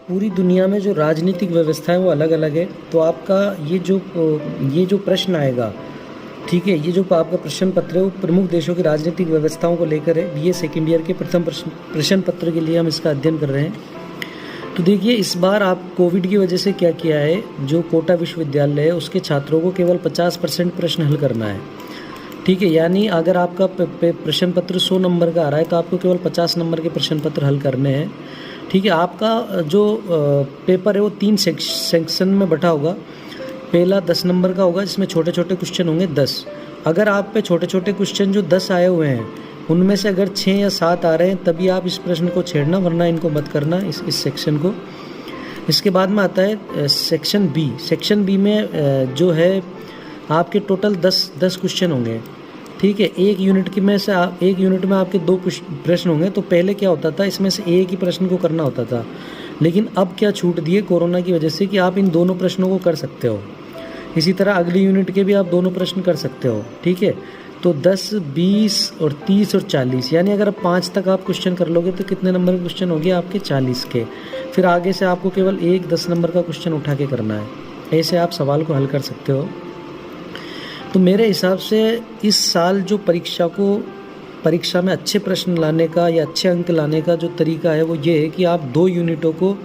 पूरी दुनिया में जो राजनीतिक व्यवस्था है वो अलग अलग है। तो आपका ये जो प्रश्न आएगा, ठीक है, ये जो आपका प्रश्न पत्र है वो प्रमुख देशों की राजनीतिक व्यवस्थाओं को लेकर है। बीए सेकेंड ईयर के प्रथम प्रश्न पत्र के लिए हम इसका अध्ययन कर रहे हैं। तो देखिए, इस बार आप कोविड की वजह से क्या किया है, जो कोटा विश्वविद्यालय है उसके छात्रों को केवल 50% प्रश्न हल करना है। ठीक है, यानी अगर आपका प्रश्न पत्र 100 नंबर का आ रहा है तो आपको केवल 50 नंबर के प्रश्न पत्र हल करने हैं। ठीक है, आपका जो पेपर है वो 3 सेक्शन में बटा होगा। पहला 10 नंबर का होगा जिसमें छोटे छोटे क्वेश्चन होंगे 10। अगर आप पे छोटे छोटे क्वेश्चन जो 10 आए हुए हैं उनमें से अगर 6 या 7 आ रहे हैं तभी आप इस प्रश्न को छेड़ना, वरना इनको मत करना, इस सेक्शन को। इसके बाद में आता है सेक्शन बी। सेक्शन बी में जो है आपके टोटल 10 क्वेश्चन होंगे। ठीक है, एक यूनिट में आपके 2 प्रश्न होंगे। तो पहले क्या होता था, इसमें से एक ही प्रश्न को करना होता था, लेकिन अब क्या छूट दिए कोरोना की वजह से कि आप इन दोनों प्रश्नों को कर सकते हो। इसी तरह अगली यूनिट के भी आप दोनों प्रश्न कर सकते हो। ठीक है, तो 10, 20 और 30 और 40, यानी अगर 5 तक आप क्वेश्चन कर लोगे तो कितने नंबर के क्वेश्चन हो गए आपके 40 के। फिर आगे से आपको केवल एक 10 नंबर का क्वेश्चन उठा के करना है। ऐसे आप सवाल को हल कर सकते हो। तो मेरे हिसाब से इस साल जो परीक्षा में अच्छे प्रश्न लाने का या अच्छे अंक लाने का जो तरीका है वो ये है कि आप 2 यूनिटों को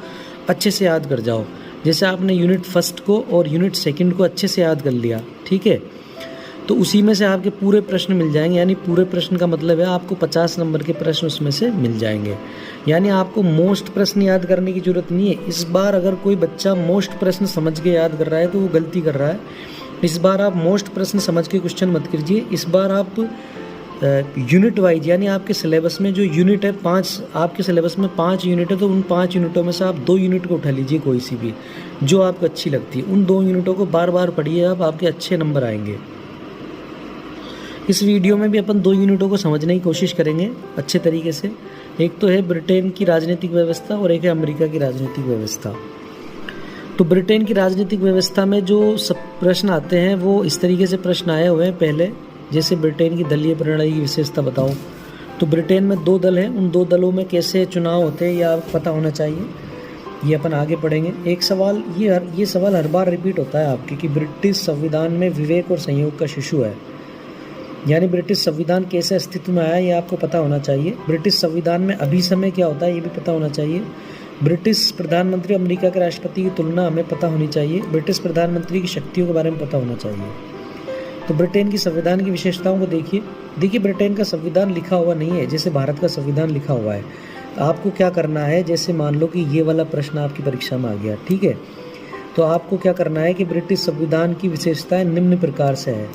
अच्छे से याद कर जाओ। जैसे आपने यूनिट फर्स्ट को और यूनिट सेकंड को अच्छे से याद कर लिया, ठीक है, तो उसी में से आपके पूरे प्रश्न मिल जाएंगे। यानी पूरे प्रश्न का मतलब है आपको 50 नंबर के प्रश्न उसमें से मिल जाएंगे। यानी आपको मोस्ट प्रश्न याद करने की ज़रूरत नहीं है। इस बार अगर कोई बच्चा मोस्ट प्रश्न समझ के याद कर रहा है तो वो गलती कर रहा है। इस बार आप मोस्ट प्रश्न समझ के क्वेश्चन मत कीजिए। इस बार आप यूनिट वाइज, यानी आपके सिलेबस में जो यूनिट है 5, आपके सिलेबस में 5 यूनिट है, तो उन 5 यूनिटों में से आप 2 यूनिट को उठा लीजिए, कोई सी भी जो आपको अच्छी लगती है। उन 2 यूनिटों को बार बार पढ़िए, आपके अच्छे नंबर आएंगे। इस वीडियो में भी अपन 2 यूनिटों को समझने की कोशिश करेंगे अच्छे तरीके से। एक तो है ब्रिटेन की राजनीतिक व्यवस्था और एक है अमेरिका की राजनीतिक व्यवस्था। तो ब्रिटेन की राजनीतिक व्यवस्था में जो सब प्रश्न आते हैं वो इस तरीके से प्रश्न आए हुए हैं। पहले, जैसे ब्रिटेन की दलीय प्रणाली की विशेषता बताओ। तो ब्रिटेन में 2 दल हैं, उन 2 दलों में कैसे चुनाव होते हैं यह आपको पता होना चाहिए। ये अपन आगे पढ़ेंगे। एक सवाल, ये सवाल हर बार रिपीट होता है आपके कि ब्रिटिश संविधान में विवेक और संयोग का शिशु है, यानी ब्रिटिश संविधान कैसे अस्तित्व में आया ये आपको पता होना चाहिए। ब्रिटिश संविधान में अभिसमय क्या होता है ये भी पता होना चाहिए। ब्रिटिश प्रधानमंत्री अमेरिका के राष्ट्रपति की तुलना हमें पता होनी चाहिए। ब्रिटिश प्रधानमंत्री की शक्तियों के बारे में पता होना चाहिए। तो ब्रिटेन की संविधान की विशेषताओं को देखिए, ब्रिटेन का संविधान लिखा हुआ नहीं है जैसे भारत का संविधान लिखा हुआ है। आपको क्या करना है, जैसे मान लो कि ये वाला प्रश्न आपकी परीक्षा में आ गया, ठीक है, तो आपको क्या करना है कि ब्रिटिश संविधान की विशेषताएं निम्न प्रकार से है।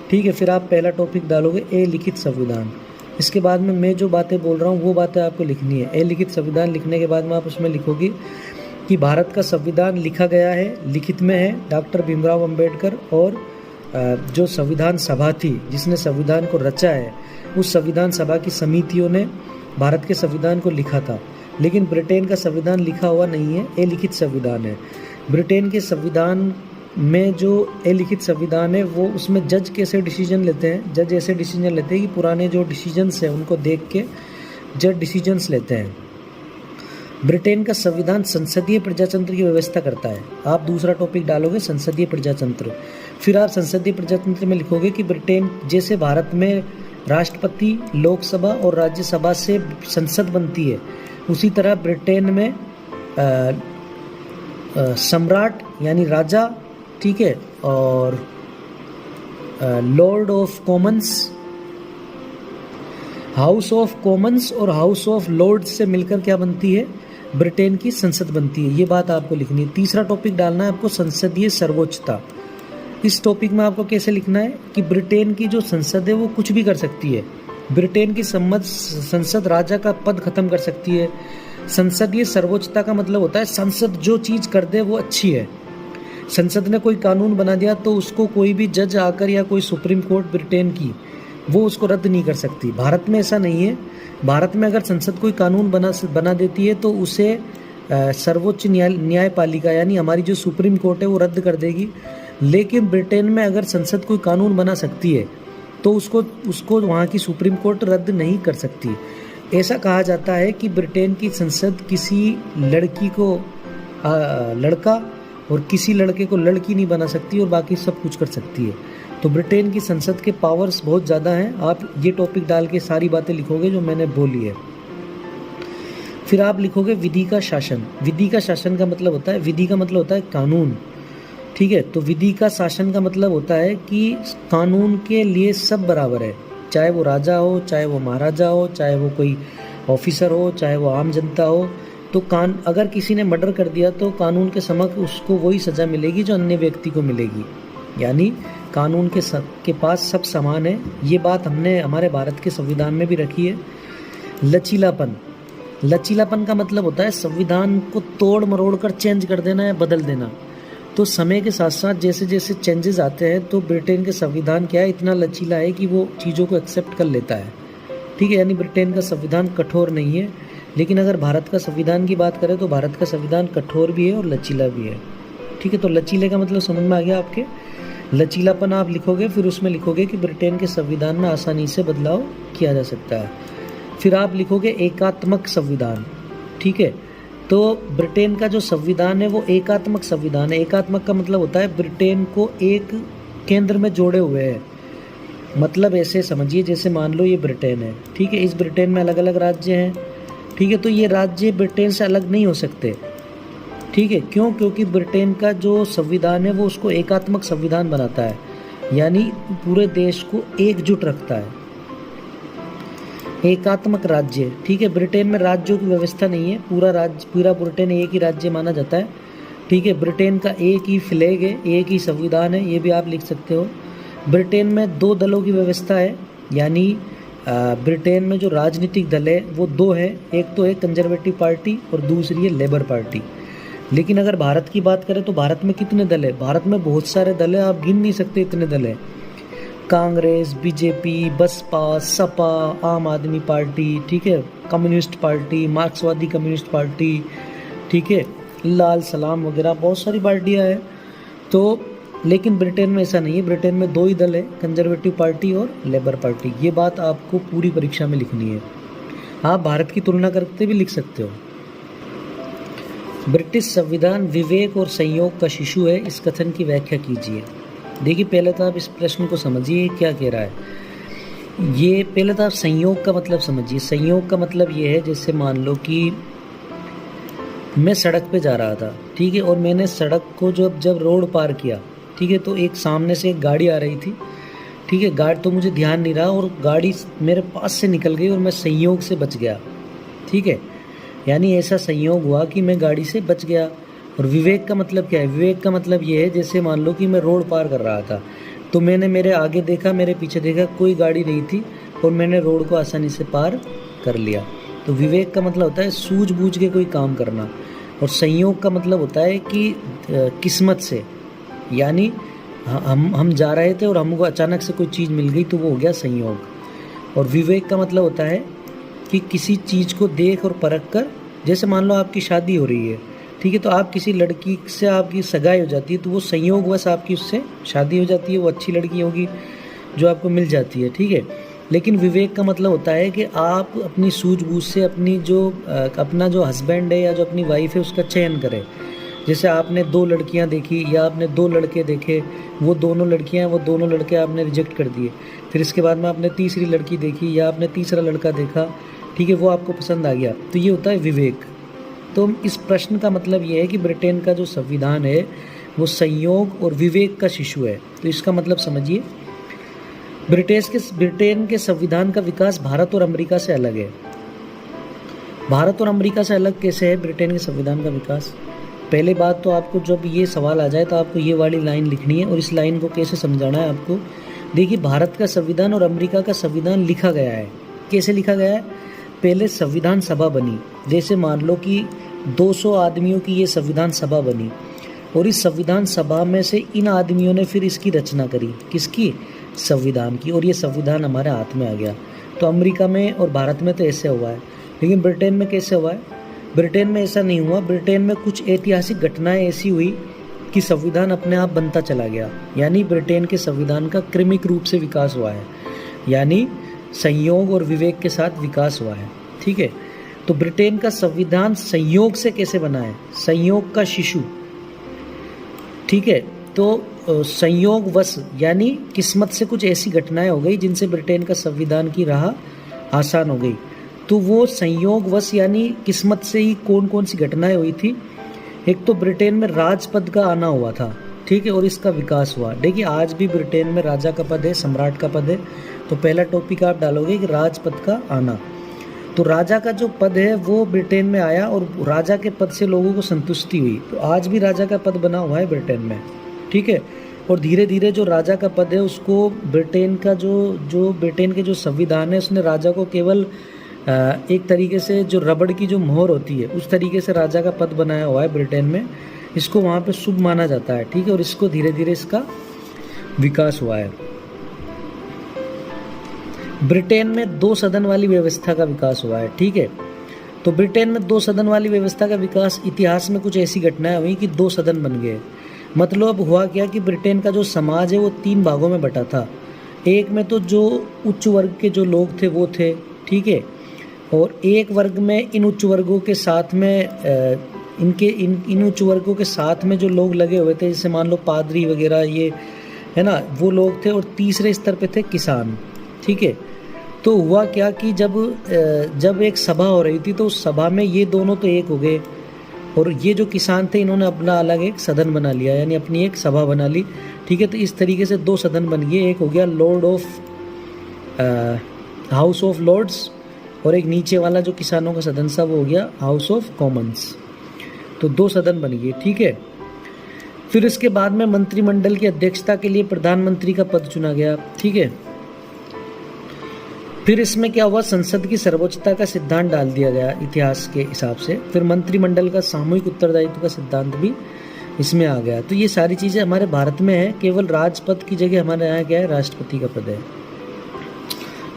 ठीक है, फिर आप पहला टॉपिक डालोगे ए लिखित संविधान। इसके बाद में मैं जो बातें बोल रहा हूँ वो बातें आपको लिखनी है। ए लिखित संविधान लिखने के बाद में आप उसमें लिखोगे कि भारत का संविधान लिखा गया है, लिखित में है डॉक्टर भीमराव अंबेडकर, और जो संविधान सभा थी जिसने संविधान को रचा है उस संविधान सभा की समितियों ने भारत के संविधान को लिखा था। लेकिन ब्रिटेन का संविधान लिखा हुआ नहीं है, ए लिखित संविधान है। ब्रिटेन के संविधान में जो ए लिखित संविधान है वो उसमें जज कैसे डिसीजन लेते हैं, जज ऐसे डिसीजन लेते हैं कि पुराने जो डिसीजंस हैं उनको देख के जज डिसीजंस लेते हैं। ब्रिटेन का संविधान संसदीय प्रजातंत्र की व्यवस्था करता है। आप दूसरा टॉपिक डालोगे संसदीय प्रजातंत्र। फिर आप संसदीय प्रजातंत्र में लिखोगे कि ब्रिटेन, जैसे भारत में राष्ट्रपति, लोकसभा और राज्यसभा से संसद बनती है, उसी तरह ब्रिटेन में सम्राट यानी राजा, ठीक है, और Lord of Commons, house of Commons और हाउस ऑफ लॉर्ड्स से मिलकर क्या बनती है, ब्रिटेन की संसद बनती है। ये बात आपको लिखनी है। तीसरा टॉपिक डालना है आपको संसदीय सर्वोच्चता। इस टॉपिक में आपको कैसे लिखना है कि ब्रिटेन की जो संसद है वो कुछ भी कर सकती है। ब्रिटेन की संसद राजा का पद खत्म कर सकती है। संसदीय सर्वोच्चता का मतलब होता है संसद जो चीज कर दे वो अच्छी है। संसद ने कोई कानून बना दिया तो उसको कोई भी जज आकर या कोई सुप्रीम कोर्ट ब्रिटेन की वो उसको रद्द नहीं कर सकती। भारत में ऐसा नहीं है। भारत में अगर संसद कोई कानून बना देती है तो उसे सर्वोच्च न्यायपालिका यानी हमारी जो सुप्रीम कोर्ट है वो रद्द कर देगी। लेकिन ब्रिटेन में अगर संसद कोई कानून बना सकती है तो उसको वहाँ की सुप्रीम कोर्ट रद्द नहीं कर सकती। ऐसा कहा जाता है कि ब्रिटेन की संसद किसी लड़की को लड़का और किसी लड़के को लड़की नहीं बना सकती और बाकी सब कुछ कर सकती है। तो ब्रिटेन की संसद के पावर्स बहुत ज़्यादा हैं। आप ये टॉपिक डाल के सारी बातें लिखोगे जो मैंने बोली है। फिर आप लिखोगे विधि का शासन। विधि का शासन का मतलब होता है, विधि का मतलब होता है कानून, ठीक है। तो विधि का शासन का मतलब होता है कि कानून के लिए सब बराबर है, चाहे वो राजा हो, चाहे वो महाराजा हो, चाहे वो कोई ऑफिसर हो, चाहे वो आम जनता हो। तो अगर किसी ने मर्डर कर दिया तो कानून के समक्ष उसको वही सज़ा मिलेगी जो अन्य व्यक्ति को मिलेगी, यानी कानून के पास सब समान है। ये बात हमने हमारे भारत के संविधान में भी रखी है। लचीलापन, लचीलापन का मतलब होता है संविधान को तोड़ मरोड़ कर चेंज कर देना या बदल देना। तो समय के साथ साथ जैसे जैसे चेंजेस आते हैं तो ब्रिटेन के संविधान क्या है, इतना लचीला है कि वो चीज़ों को एक्सेप्ट कर लेता है, ठीक है। यानी ब्रिटेन का संविधान कठोर नहीं है। लेकिन अगर भारत का संविधान की बात करें तो भारत का संविधान कठोर भी है और लचीला भी है, ठीक है। तो लचीले का मतलब समझ में आ गया आपके। लचीलापन आप लिखोगे, फिर उसमें लिखोगे कि ब्रिटेन के संविधान में आसानी से बदलाव किया जा सकता है। फिर आप लिखोगे एकात्मक संविधान, ठीक है। तो ब्रिटेन का जो संविधान है वो एकात्मक संविधान है। एकात्मक का मतलब होता है ब्रिटेन को एक केंद्र में जोड़े हुए है। मतलब ऐसे समझिए जैसे मान लो ये ब्रिटेन है, ठीक है। इस ब्रिटेन में अलग अलग राज्य हैं, ठीक है। तो ये राज्य ब्रिटेन से अलग नहीं हो सकते, ठीक है। क्यों? क्योंकि ब्रिटेन का जो संविधान है वो उसको एकात्मक संविधान बनाता है, यानी पूरे देश को एकजुट रखता है। एकात्मक राज्य, ठीक है। ब्रिटेन में राज्यों की व्यवस्था नहीं है, पूरा ब्रिटेन एक ही राज्य माना जाता है, ठीक है। ब्रिटेन का एक ही फ्लैग है, एक ही संविधान है, ये भी आप लिख सकते हो। ब्रिटेन में 2 दलों की व्यवस्था है, यानी ब्रिटेन में जो राजनीतिक दल है वो 2 है, एक तो है कंजर्वेटिव पार्टी और दूसरी है लेबर पार्टी। लेकिन अगर भारत की बात करें तो भारत में कितने दल है? भारत में बहुत सारे दल है, आप गिन नहीं सकते इतने दल है। कांग्रेस, बीजेपी, बसपा, सपा, आम आदमी पार्टी, ठीक है, कम्युनिस्ट पार्टी, मार्क्सवादी कम्युनिस्ट पार्टी, ठीक है, लाल सलाम वगैरह बहुत सारी पार्टियां हैं। तो लेकिन ब्रिटेन में ऐसा नहीं है। ब्रिटेन में 2 ही दल है, कंजर्वेटिव पार्टी और लेबर पार्टी। ये बात आपको पूरी परीक्षा में लिखनी है। आप भारत की तुलना करके भी लिख सकते हो। ब्रिटिश संविधान विवेक और संयोग का शिशु है, इस कथन की व्याख्या कीजिए। देखिए पहले तो आप इस प्रश्न को समझिए क्या कह रहा है। ये पहले तो आप संयोग का मतलब समझिए। संयोग का मतलब ये है, जैसे मान लो कि मैं सड़क पे जा रहा था, ठीक है, और मैंने सड़क को जब रोड पार किया, ठीक है, तो एक सामने से एक गाड़ी आ रही थी, ठीक है। गाड़ी तो मुझे ध्यान नहीं रहा और गाड़ी मेरे पास से निकल गई और मैं संयोग से बच गया, ठीक है। यानी ऐसा संयोग हुआ कि मैं गाड़ी से बच गया। और विवेक का मतलब क्या है? विवेक का मतलब ये है, जैसे मान लो कि मैं रोड पार कर रहा था तो मैंने मेरे आगे देखा, मेरे पीछे देखा, कोई गाड़ी नहीं थी और मैंने रोड को आसानी से पार कर लिया। तो विवेक का मतलब होता है सूझबूझ के कोई काम करना, और संयोग का मतलब होता है कि किस्मत से, यानी हम जा रहे थे और हमको अचानक से कोई चीज़ मिल गई तो वो हो गया संयोग। और विवेक का मतलब होता है कि किसी चीज़ को देख और परख कर, जैसे मान लो आपकी शादी हो रही है, ठीक है, तो आप किसी लड़की से आपकी सगाई हो जाती है तो वो संयोगवश आपकी उससे शादी हो जाती है, वो अच्छी लड़की होगी जो आपको मिल जाती है, ठीक है। लेकिन विवेक का मतलब होता है कि आप अपनी सूझबूझ से अपना जो हस्बैंड है या जो अपनी वाइफ है उसका चयन करें। जैसे आपने 2 लड़कियां देखी या आपने 2 लड़के देखे, वो दोनों लड़कियां वो दोनों लड़के आपने रिजेक्ट कर दिए। फिर इसके बाद में आपने तीसरी लड़की देखी या आपने तीसरा लड़का देखा, ठीक है, वो आपको पसंद आ गया, तो ये होता है विवेक। तो इस प्रश्न का मतलब ये है कि ब्रिटेन का जो संविधान है वो संयोग और विवेक का शिशु है। तो इसका मतलब समझिए। ब्रिटेन के संविधान का विकास भारत और अमेरिका से अलग है। भारत और अमेरिका से अलग कैसे है ब्रिटेन के संविधान का विकास? पहले बात तो आपको जब ये सवाल आ जाए तो आपको ये वाली लाइन लिखनी है, और इस लाइन को कैसे समझाना है आपको। देखिए भारत का संविधान और अमेरिका का संविधान लिखा गया है। कैसे लिखा गया है? पहले संविधान सभा बनी, जैसे मान लो कि 200 आदमियों की ये संविधान सभा बनी, और इस संविधान सभा में से इन आदमियों ने फिर इसकी रचना करी। किसकी? संविधान की। और ये संविधान हमारे हाथ में आ गया। तो अमेरिका में और भारत में तो ऐसे हुआ है, लेकिन ब्रिटेन में कैसे हुआ है? ब्रिटेन में ऐसा नहीं हुआ। ब्रिटेन में कुछ ऐतिहासिक घटनाएं ऐसी हुई कि संविधान अपने आप बनता चला गया। यानी ब्रिटेन के संविधान का क्रमिक रूप से विकास हुआ है, यानी संयोग और विवेक के साथ विकास हुआ है, ठीक है। तो ब्रिटेन का संविधान संयोग से कैसे बना है, संयोग का शिशु, ठीक है। तो संयोगवश यानी किस्मत से कुछ ऐसी घटनाएं हो गई जिनसे ब्रिटेन का संविधान की राह आसान हो गई। तो वो संयोगवश यानी किस्मत से ही कौन कौन सी घटनाएं हुई थी। एक तो ब्रिटेन में राजपद का आना हुआ था, ठीक है, और इसका विकास हुआ। देखिए आज भी ब्रिटेन में राजा का पद है, सम्राट का पद है। तो पहला टॉपिक आप डालोगे कि राजपद का आना। तो राजा का जो पद है वो ब्रिटेन में आया और राजा के पद से लोगों को संतुष्टि हुई। तो आज भी राजा का पद बना हुआ है ब्रिटेन में, ठीक है। और धीरे धीरे जो राजा का पद है उसको ब्रिटेन का जो ब्रिटेन के जो संविधान है उसने राजा को केवल एक तरीके से जो रबड़ की जो मोहर होती है उस तरीके से राजा का पद बनाया हुआ है ब्रिटेन में। इसको वहाँ पे शुभ माना जाता है, ठीक है। और इसको धीरे धीरे इसका विकास हुआ है। ब्रिटेन में 2 सदन वाली व्यवस्था का विकास हुआ है, ठीक है। तो ब्रिटेन में 2 सदन वाली व्यवस्था का विकास, इतिहास में कुछ ऐसी घटनाएं हुई कि 2 सदन बन गए। मतलब हुआ क्या कि ब्रिटेन का जो समाज है वो 3 भागों में बटा था। एक में तो जो उच्च वर्ग के जो लोग थे वो थे, ठीक है। और एक वर्ग में इन उच्च वर्गों के साथ में इन उच्च वर्गों के साथ में जो लोग लगे हुए थे, जैसे मान लो पादरी वगैरह, ये है ना, वो लोग थे। और तीसरे स्तर पे थे किसान, ठीक है। तो हुआ क्या कि जब एक सभा हो रही थी तो उस सभा में ये दोनों तो एक हो गए और ये जो किसान थे इन्होंने अपना अलग एक सदन बना लिया, यानी अपनी एक सभा बना ली, ठीक है। तो इस तरीके से 2 सदन बन गए। एक हो गया हाउस ऑफ लॉर्ड्स और एक नीचे वाला जो किसानों का सदन था वो हो गया हाउस ऑफ कॉमन्स। तो 2 सदन बन गए, ठीक है। फिर इसके बाद में मंत्रिमंडल की अध्यक्षता के लिए प्रधानमंत्री का पद चुना गया, ठीक है। फिर इसमें क्या हुआ, संसद की सर्वोच्चता का सिद्धांत डाल दिया गया इतिहास के हिसाब से। फिर मंत्रिमंडल का सामूहिक उत्तरदायित्व का सिद्धांत भी इसमें आ गया। तो ये सारी चीज़ें हमारे भारत में है, केवल राजपद की जगह हमारे यहाँ क्या है, राष्ट्रपति का पद है।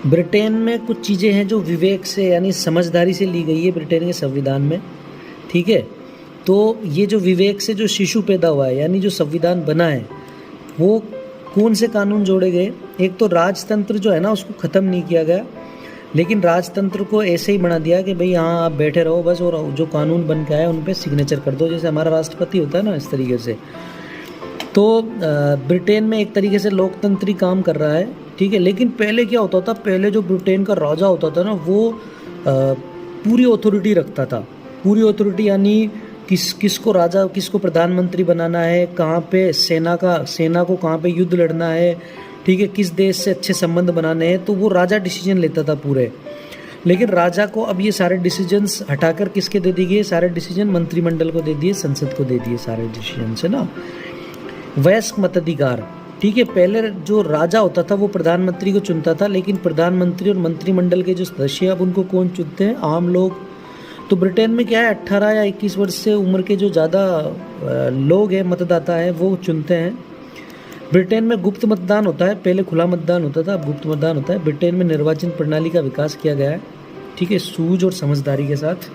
ब्रिटेन में कुछ चीज़ें हैं जो विवेक से यानी समझदारी से ली गई है ब्रिटेन के संविधान में, ठीक है। तो ये जो विवेक से जो शिशु पैदा हुआ है यानी जो संविधान बना है वो कौन से कानून जोड़े गए। एक तो राजतंत्र जो है ना उसको ख़त्म नहीं किया गया, लेकिन राजतंत्र को ऐसे ही बना दिया कि भाई हाँ आप बैठे रहो बस और जो कानून बन के आए उन पे सिग्नेचर कर दो, जैसे हमारा राष्ट्रपति होता है ना, इस तरीके से। तो ब्रिटेन में एक तरीके से लोकतंत्री काम कर रहा है, ठीक है। लेकिन पहले क्या होता था, पहले जो ब्रिटेन का राजा होता था ना वो पूरी अथॉरिटी रखता था। पूरी अथॉरिटी यानी किसको राजा, किसको प्रधानमंत्री बनाना है, कहाँ पे सेना को कहाँ पे युद्ध लड़ना है, ठीक है, किस देश से अच्छे संबंध बनाने हैं, तो वो राजा डिसीजन लेता था पूरे। लेकिन राजा को अब ये सारे डिसीजंस हटाकर किसके दे दिए गए, सारे डिसीजन मंत्रिमंडल को दे दिए, संसद को दे दिए सारे डिसीजन से ना। वयस्क मताधिकार, ठीक है। पहले जो राजा होता था वो प्रधानमंत्री को चुनता था, लेकिन प्रधानमंत्री और मंत्रिमंडल के जो सदस्य अब उनको कौन चुनते हैं, आम लोग। तो ब्रिटेन में क्या है, 18 या 21 वर्ष से उम्र के जो ज़्यादा लोग हैं, मतदाता है, वो चुनते हैं। ब्रिटेन में गुप्त मतदान होता है, पहले खुला मतदान होता था, अब गुप्त मतदान होता है। ब्रिटेन में निर्वाचन प्रणाली का विकास किया गया है, ठीक है, सूझ और समझदारी के साथ।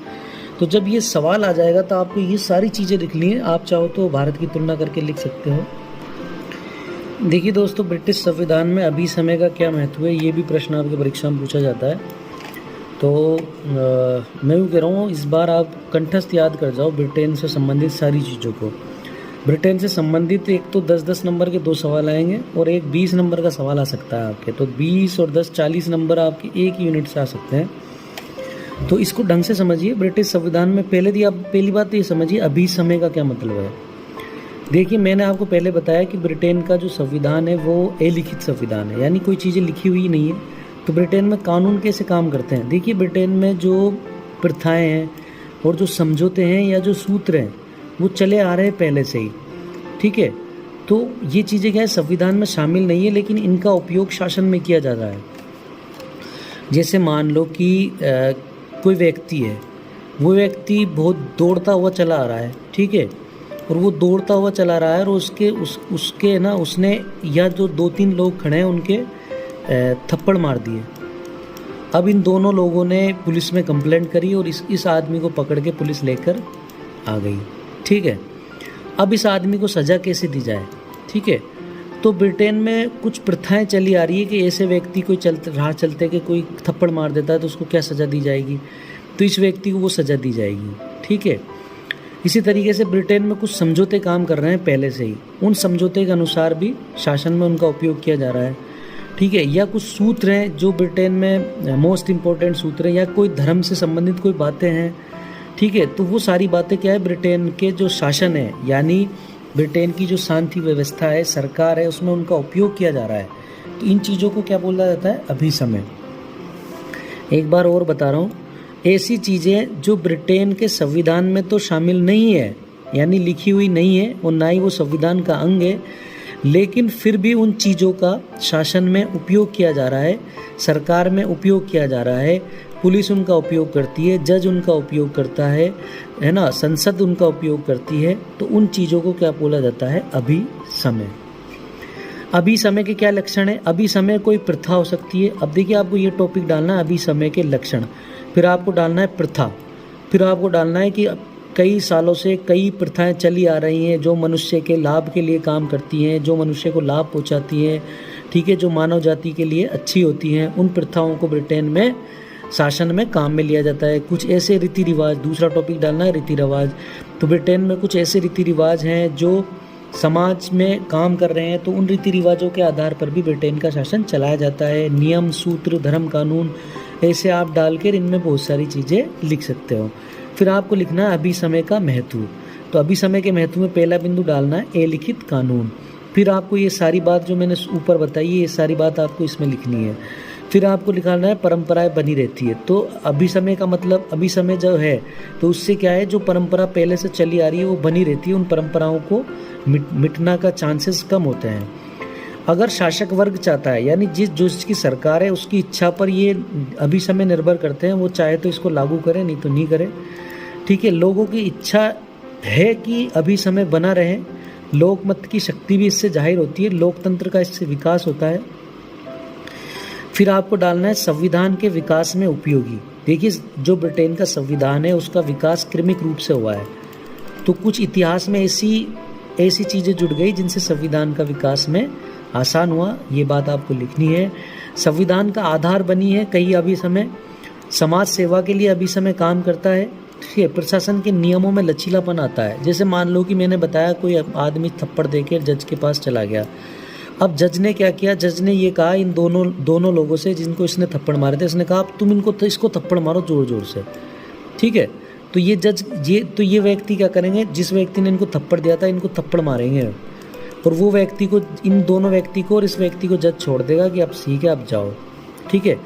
तो जब ये सवाल आ जाएगा तो आपको ये सारी चीज़ें लिख ली हैं, आप चाहो तो भारत की तुलना करके लिख सकते हो। देखिए दोस्तों, ब्रिटिश संविधान में अभी समय का क्या महत्व है, ये भी प्रश्न आपके परीक्षा में पूछा जाता है। तो मैं यूँ कह रहा हूँ इस बार आप कंठस्थ याद कर जाओ ब्रिटेन से संबंधित सारी चीज़ों को। ब्रिटेन से संबंधित एक तो 10-10 नंबर के 2 सवाल आएंगे और एक 20 नंबर का सवाल आ सकता है आपके। तो 20 और 10 40 नंबर आपके एक यूनिट से आ सकते हैं। तो इसको ढंग से समझिए। ब्रिटिश संविधान में पहली बात तो ये समझिए अभी समय का क्या मतलब है। देखिए मैंने आपको पहले बताया कि ब्रिटेन का जो संविधान है वो अलिखित संविधान है, यानी कोई चीज़ें लिखी हुई नहीं है। तो ब्रिटेन में कानून कैसे काम करते हैं, देखिए ब्रिटेन में जो प्रथाएं हैं और जो समझौते हैं या जो सूत्र हैं वो चले आ रहे हैं पहले से ही, ठीक है। तो ये चीज़ें क्या है, संविधान में शामिल नहीं है, लेकिन इनका उपयोग शासन में किया जा रहा है। जैसे मान लो कि कोई व्यक्ति है, वो व्यक्ति बहुत दौड़ता हुआ चला आ रहा है, ठीक है, और वो दौड़ता हुआ चला रहा है और उसके ना उसने या जो 2-3 लोग खड़े हैं उनके थप्पड़ मार दिए। अब इन दोनों लोगों ने पुलिस में कंप्लेंट करी और इस आदमी को पकड़ के पुलिस लेकर आ गई, ठीक है। अब इस आदमी को सज़ा कैसे दी जाए, ठीक है। तो ब्रिटेन में कुछ प्रथाएं चली आ रही है कि ऐसे व्यक्ति कोई राह चलते कि कोई थप्पड़ मार देता है तो उसको क्या सज़ा दी जाएगी। तो इस व्यक्ति को वो सज़ा दी जाएगी। ठीक है। इसी तरीके से ब्रिटेन में कुछ समझौते काम कर रहे हैं पहले से ही, उन समझौते के अनुसार भी शासन में उनका उपयोग किया जा रहा है। ठीक है। या कुछ सूत्र हैं जो ब्रिटेन में मोस्ट इम्पोर्टेंट सूत्र हैं, या कोई धर्म से संबंधित कोई बातें हैं। ठीक है। तो वो सारी बातें क्या है, ब्रिटेन के जो शासन है, यानी ब्रिटेन की जो शांति व्यवस्था है, सरकार है, उसमें उनका उपयोग किया जा रहा है। तो इन चीज़ों को क्या बोला जाता है, अभिसमय। एक बार और बता रहा हूँ, ऐसी चीज़ें जो ब्रिटेन के संविधान में तो शामिल नहीं है, यानी लिखी हुई नहीं है और ना ही वो संविधान का अंग है, लेकिन फिर भी उन चीज़ों का शासन में उपयोग किया जा रहा है, सरकार में उपयोग किया जा रहा है, पुलिस उनका उपयोग करती है, जज उनका उपयोग करता है ना, संसद उनका उपयोग करती है। तो उन चीज़ों को क्या बोला जाता है, अभिसमय। अभिसमय के क्या लक्षण है, अभिसमय कोई प्रथा हो सकती है। अब देखिए आपको ये टॉपिक डालना है, अभिसमय के लक्षण, फिर आपको डालना है प्रथा, फिर आपको डालना है कि कई सालों से कई प्रथाएं चली आ रही हैं जो मनुष्य के लाभ के लिए काम करती हैं, जो मनुष्य को लाभ पहुंचाती हैं। ठीक है। जो मानव जाति के लिए अच्छी होती हैं, उन प्रथाओं को ब्रिटेन में शासन में काम में लिया जाता है। कुछ ऐसे रीति रिवाज, दूसरा टॉपिक डालना है रीति रिवाज। तो ब्रिटेन में कुछ ऐसे रीति रिवाज हैं जो समाज में काम कर रहे हैं, तो उन रीति रिवाजों के आधार पर भी ब्रिटेन का शासन चलाया जाता है। नियम, सूत्र, धर्म, कानून, ऐसे आप डालकर इनमें बहुत सारी चीज़ें लिख सकते हो। फिर आपको लिखना है अभिसमय का महत्व। तो अभिसमय के महत्व में पहला बिंदु डालना है अलिखित कानून। फिर आपको ये सारी बात जो मैंने ऊपर बताई है, ये सारी बात आपको इसमें लिखनी है। फिर आपको लिखाना है परंपराएं बनी रहती है। तो अभिसमय का मतलब, अभिसमय जो है तो उससे क्या है, जो परंपरा पहले से चली आ रही है वो बनी रहती है, उन परंपराओं को मिटना का चांसेस कम होते हैं। अगर शासक वर्ग चाहता है, यानी जो इसकी सरकार है उसकी इच्छा पर ये अभिसमय निर्भर करते हैं, वो चाहे तो इसको लागू करे, नहीं तो नहीं करे। ठीक है। लोगों की इच्छा है कि अभिसमय बना रहे, लोकमत की शक्ति भी इससे जाहिर होती है, लोकतंत्र का इससे विकास होता है। फिर आपको डालना है संविधान के विकास में उपयोगी। देखिए जो ब्रिटेन का संविधान है उसका विकास क्रमिक रूप से हुआ है, तो कुछ इतिहास में ऐसी चीज़ें जुड़ गई जिनसे संविधान का विकास में आसान हुआ, ये बात आपको लिखनी है। संविधान का आधार बनी है कई अभिसमय, समाज सेवा के लिए अभिसमय काम करता है। ठीक है। प्रशासन के नियमों में लचीलापन आता है। जैसे मान लो कि मैंने बताया कोई आदमी थप्पड़ देकर जज के पास चला गया, अब जज ने क्या किया, जज ने ये कहा इन दोनों लोगों से जिनको इसने थप्पड़ मारे थे, इसने कहा तुम इसको थप्पड़ मारो जोर जोर से। ठीक है। तो ये व्यक्ति क्या करेंगे, जिस व्यक्ति ने इनको थप्पड़ दिया था इनको थप्पड़ मारेंगे, और वो व्यक्ति को, इन दोनों व्यक्ति को और इस व्यक्ति को जज छोड़ देगा कि अब ठीक है, अब जाओ। ठीक है।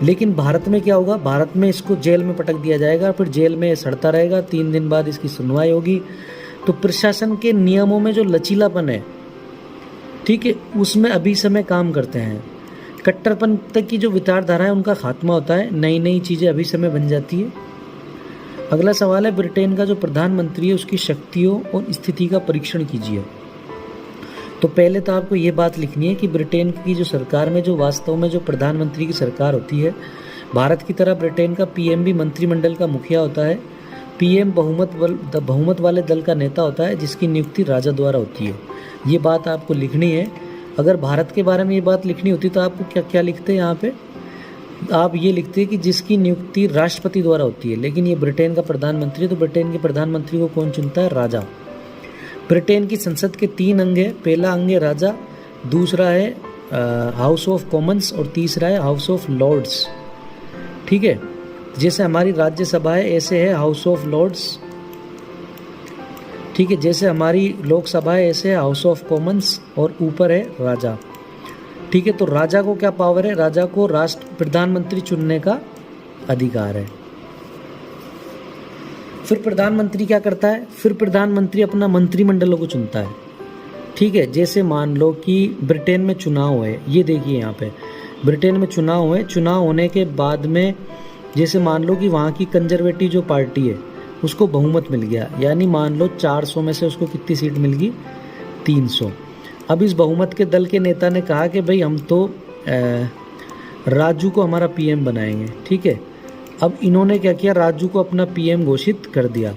लेकिन भारत में क्या होगा, भारत में इसको जेल में पटक दिया जाएगा, फिर जेल में सड़ता रहेगा, 3 दिन बाद इसकी सुनवाई होगी। तो प्रशासन के नियमों में जो लचीलापन है, ठीक है, उसमें अभिसमय काम करते हैं। कट्टरपंथ की जो विचारधारा है उनका खात्मा होता है, नई नई चीज़ें अभिसमय बन जाती है। अगला सवाल है, ब्रिटेन का जो प्रधानमंत्री है उसकी शक्तियों और स्थिति का परीक्षण कीजिए। तो पहले तो आपको ये बात लिखनी है कि ब्रिटेन की जो सरकार में जो वास्तव में जो प्रधानमंत्री की सरकार होती है, भारत की तरह ब्रिटेन का पीएम भी मंत्रिमंडल का मुखिया होता है। पीएम बहुमत वाले दल का नेता होता है जिसकी नियुक्ति राजा द्वारा होती है। ये बात आपको लिखनी है। अगर भारत के बारे में ये बात लिखनी होती तो आपको क्या क्या लिखते हैं यहाँ पे, आप ये लिखते हैं कि जिसकी नियुक्ति राष्ट्रपति द्वारा होती है, लेकिन ये ब्रिटेन का प्रधानमंत्री है, तो ब्रिटेन के प्रधानमंत्री को कौन चुनता है, राजा। ब्रिटेन की संसद के 3 अंग है, पहला अंग है राजा, दूसरा है हाउस ऑफ कॉमन्स और तीसरा है हाउस ऑफ लॉर्ड्स। ठीक है। जैसे हमारी राज्यसभा है ऐसे है हाउस ऑफ लॉर्ड्स। ठीक है। जैसे हमारी लोकसभा है ऐसे है हाउस ऑफ कॉमन्स और ऊपर है राजा। ठीक है। तो राजा को क्या पावर है, राजा को प्रधानमंत्री चुनने का अधिकार है। फिर प्रधानमंत्री क्या करता है, फिर प्रधानमंत्री अपना मंत्रिमंडलों को चुनता है। ठीक है। जैसे मान लो कि ब्रिटेन में चुनाव है, ये देखिए यहाँ पे ब्रिटेन में चुनाव है, चुनाव होने के बाद में जैसे मान लो कि वहाँ की कंजर्वेटिव जो पार्टी है उसको बहुमत मिल गया, यानी मान लो 400 में से उसको कितनी सीट मिल गई, 300। अब इस बहुमत के दल के नेता ने कहा कि भाई हम तो राजू को हमारा पीएम बनाएंगे। ठीक है। अब इन्होंने क्या किया, राजू को अपना पीएम घोषित कर दिया।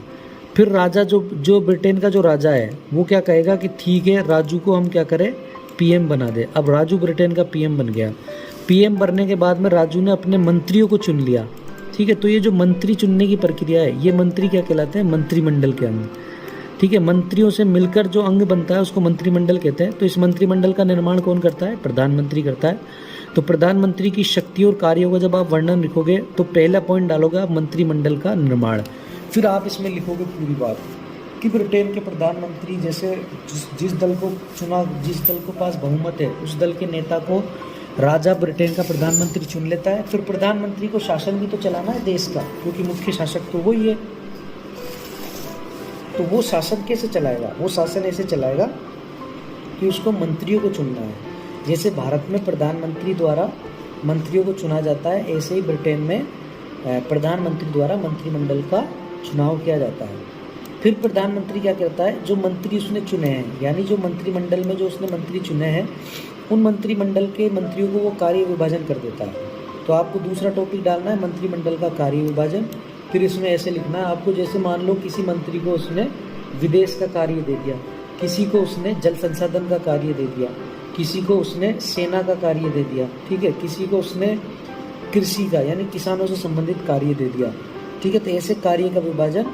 फिर राजा जो ब्रिटेन का जो राजा है वो क्या कहेगा कि ठीक है राजू को हम क्या करें, पीएम बना दे। अब राजू ब्रिटेन का पीएम बन गया। पीएम बनने के बाद में राजू ने अपने मंत्रियों को चुन लिया। ठीक है। तो ये जो मंत्री चुनने की प्रक्रिया है, ये मंत्री क्या कहलाते हैं? मंत्रिमंडल के अंग। ठीक है। मंत्रियों से मिलकर जो अंग बनता है उसको मंत्रिमंडल कहते हैं। तो इस मंत्रिमंडल का निर्माण कौन करता है? प्रधानमंत्री करता है। तो प्रधानमंत्री की शक्ति और कार्यों का जब आप वर्णन लिखोगे तो पहला पॉइंट डालोगे आप मंत्रिमंडल का निर्माण। फिर आप इसमें लिखोगे पूरी बात कि ब्रिटेन के प्रधानमंत्री जैसे जिस दल को चुना, जिस दल के पास बहुमत है उस दल के नेता को राजा ब्रिटेन का प्रधानमंत्री चुन लेता है। फिर प्रधानमंत्री को शासन भी तो चलाना है देश का, क्योंकि मुख्य शासक तो वही है। तो वो शासन कैसे चलाएगा? वो शासन ऐसे चलाएगा कि उसको मंत्रियों को चुनना है। जैसे भारत में प्रधानमंत्री द्वारा मंत्रियों को चुना जाता है, ऐसे ही ब्रिटेन में प्रधानमंत्री द्वारा मंत्रिमंडल का चुनाव किया जाता है। फिर प्रधानमंत्री क्या करता है? जो मंत्री उसने चुने हैं, यानी जो मंत्रिमंडल में जो उसने मंत्री चुने हैं, उन मंत्रिमंडल के मंत्रियों को वो कार्य विभाजन कर देता है। तो आपको दूसरा टॉपिक डालना है मंत्रिमंडल का कार्य विभाजन। फिर इसमें ऐसे लिखना है आपको, जैसे मान लो किसी मंत्री को उसने विदेश का कार्य दे दिया, किसी को उसने जल संसाधन का कार्य दे दिया, किसी को उसने सेना का कार्य दे दिया, ठीक है, किसी को उसने कृषि का यानी किसानों से संबंधित कार्य दे दिया, ठीक है। तो ऐसे कार्य का विभाजन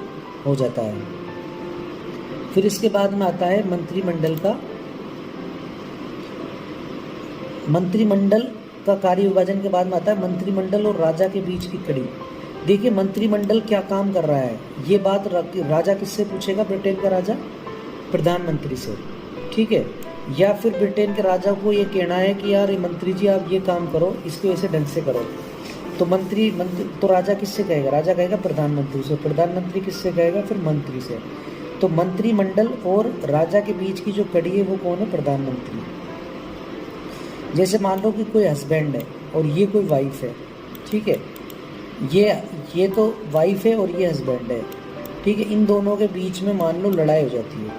हो जाता है। फिर इसके बाद में आता है मंत्रिमंडल का कार्य विभाजन के बाद में आता है मंत्रिमंडल और राजा के बीच की कड़ी। देखिए मंत्रिमंडल क्या काम कर रहा है, ये बात राजा किससे पूछेगा? ब्रिटेन का राजा प्रधानमंत्री से, ठीक है। या फिर ब्रिटेन के राजा को ये कहना है कि यार मंत्री जी आप ये काम करो, इसको ऐसे ढंग से करो। तो मंत्री तो राजा किससे कहेगा? राजा कहेगा प्रधानमंत्री से। प्रधानमंत्री किससे कहेगा? फिर मंत्री से। तो मंत्रिमंडल और राजा के बीच की जो कड़ी है वो कौन है? प्रधानमंत्री। जैसे मान लो कि कोई हस्बैंड है और ये कोई वाइफ है, ठीक है, ये तो वाइफ है और ये हस्बैंड है, ठीक है। इन दोनों के बीच में मान लो लड़ाई हो जाती है,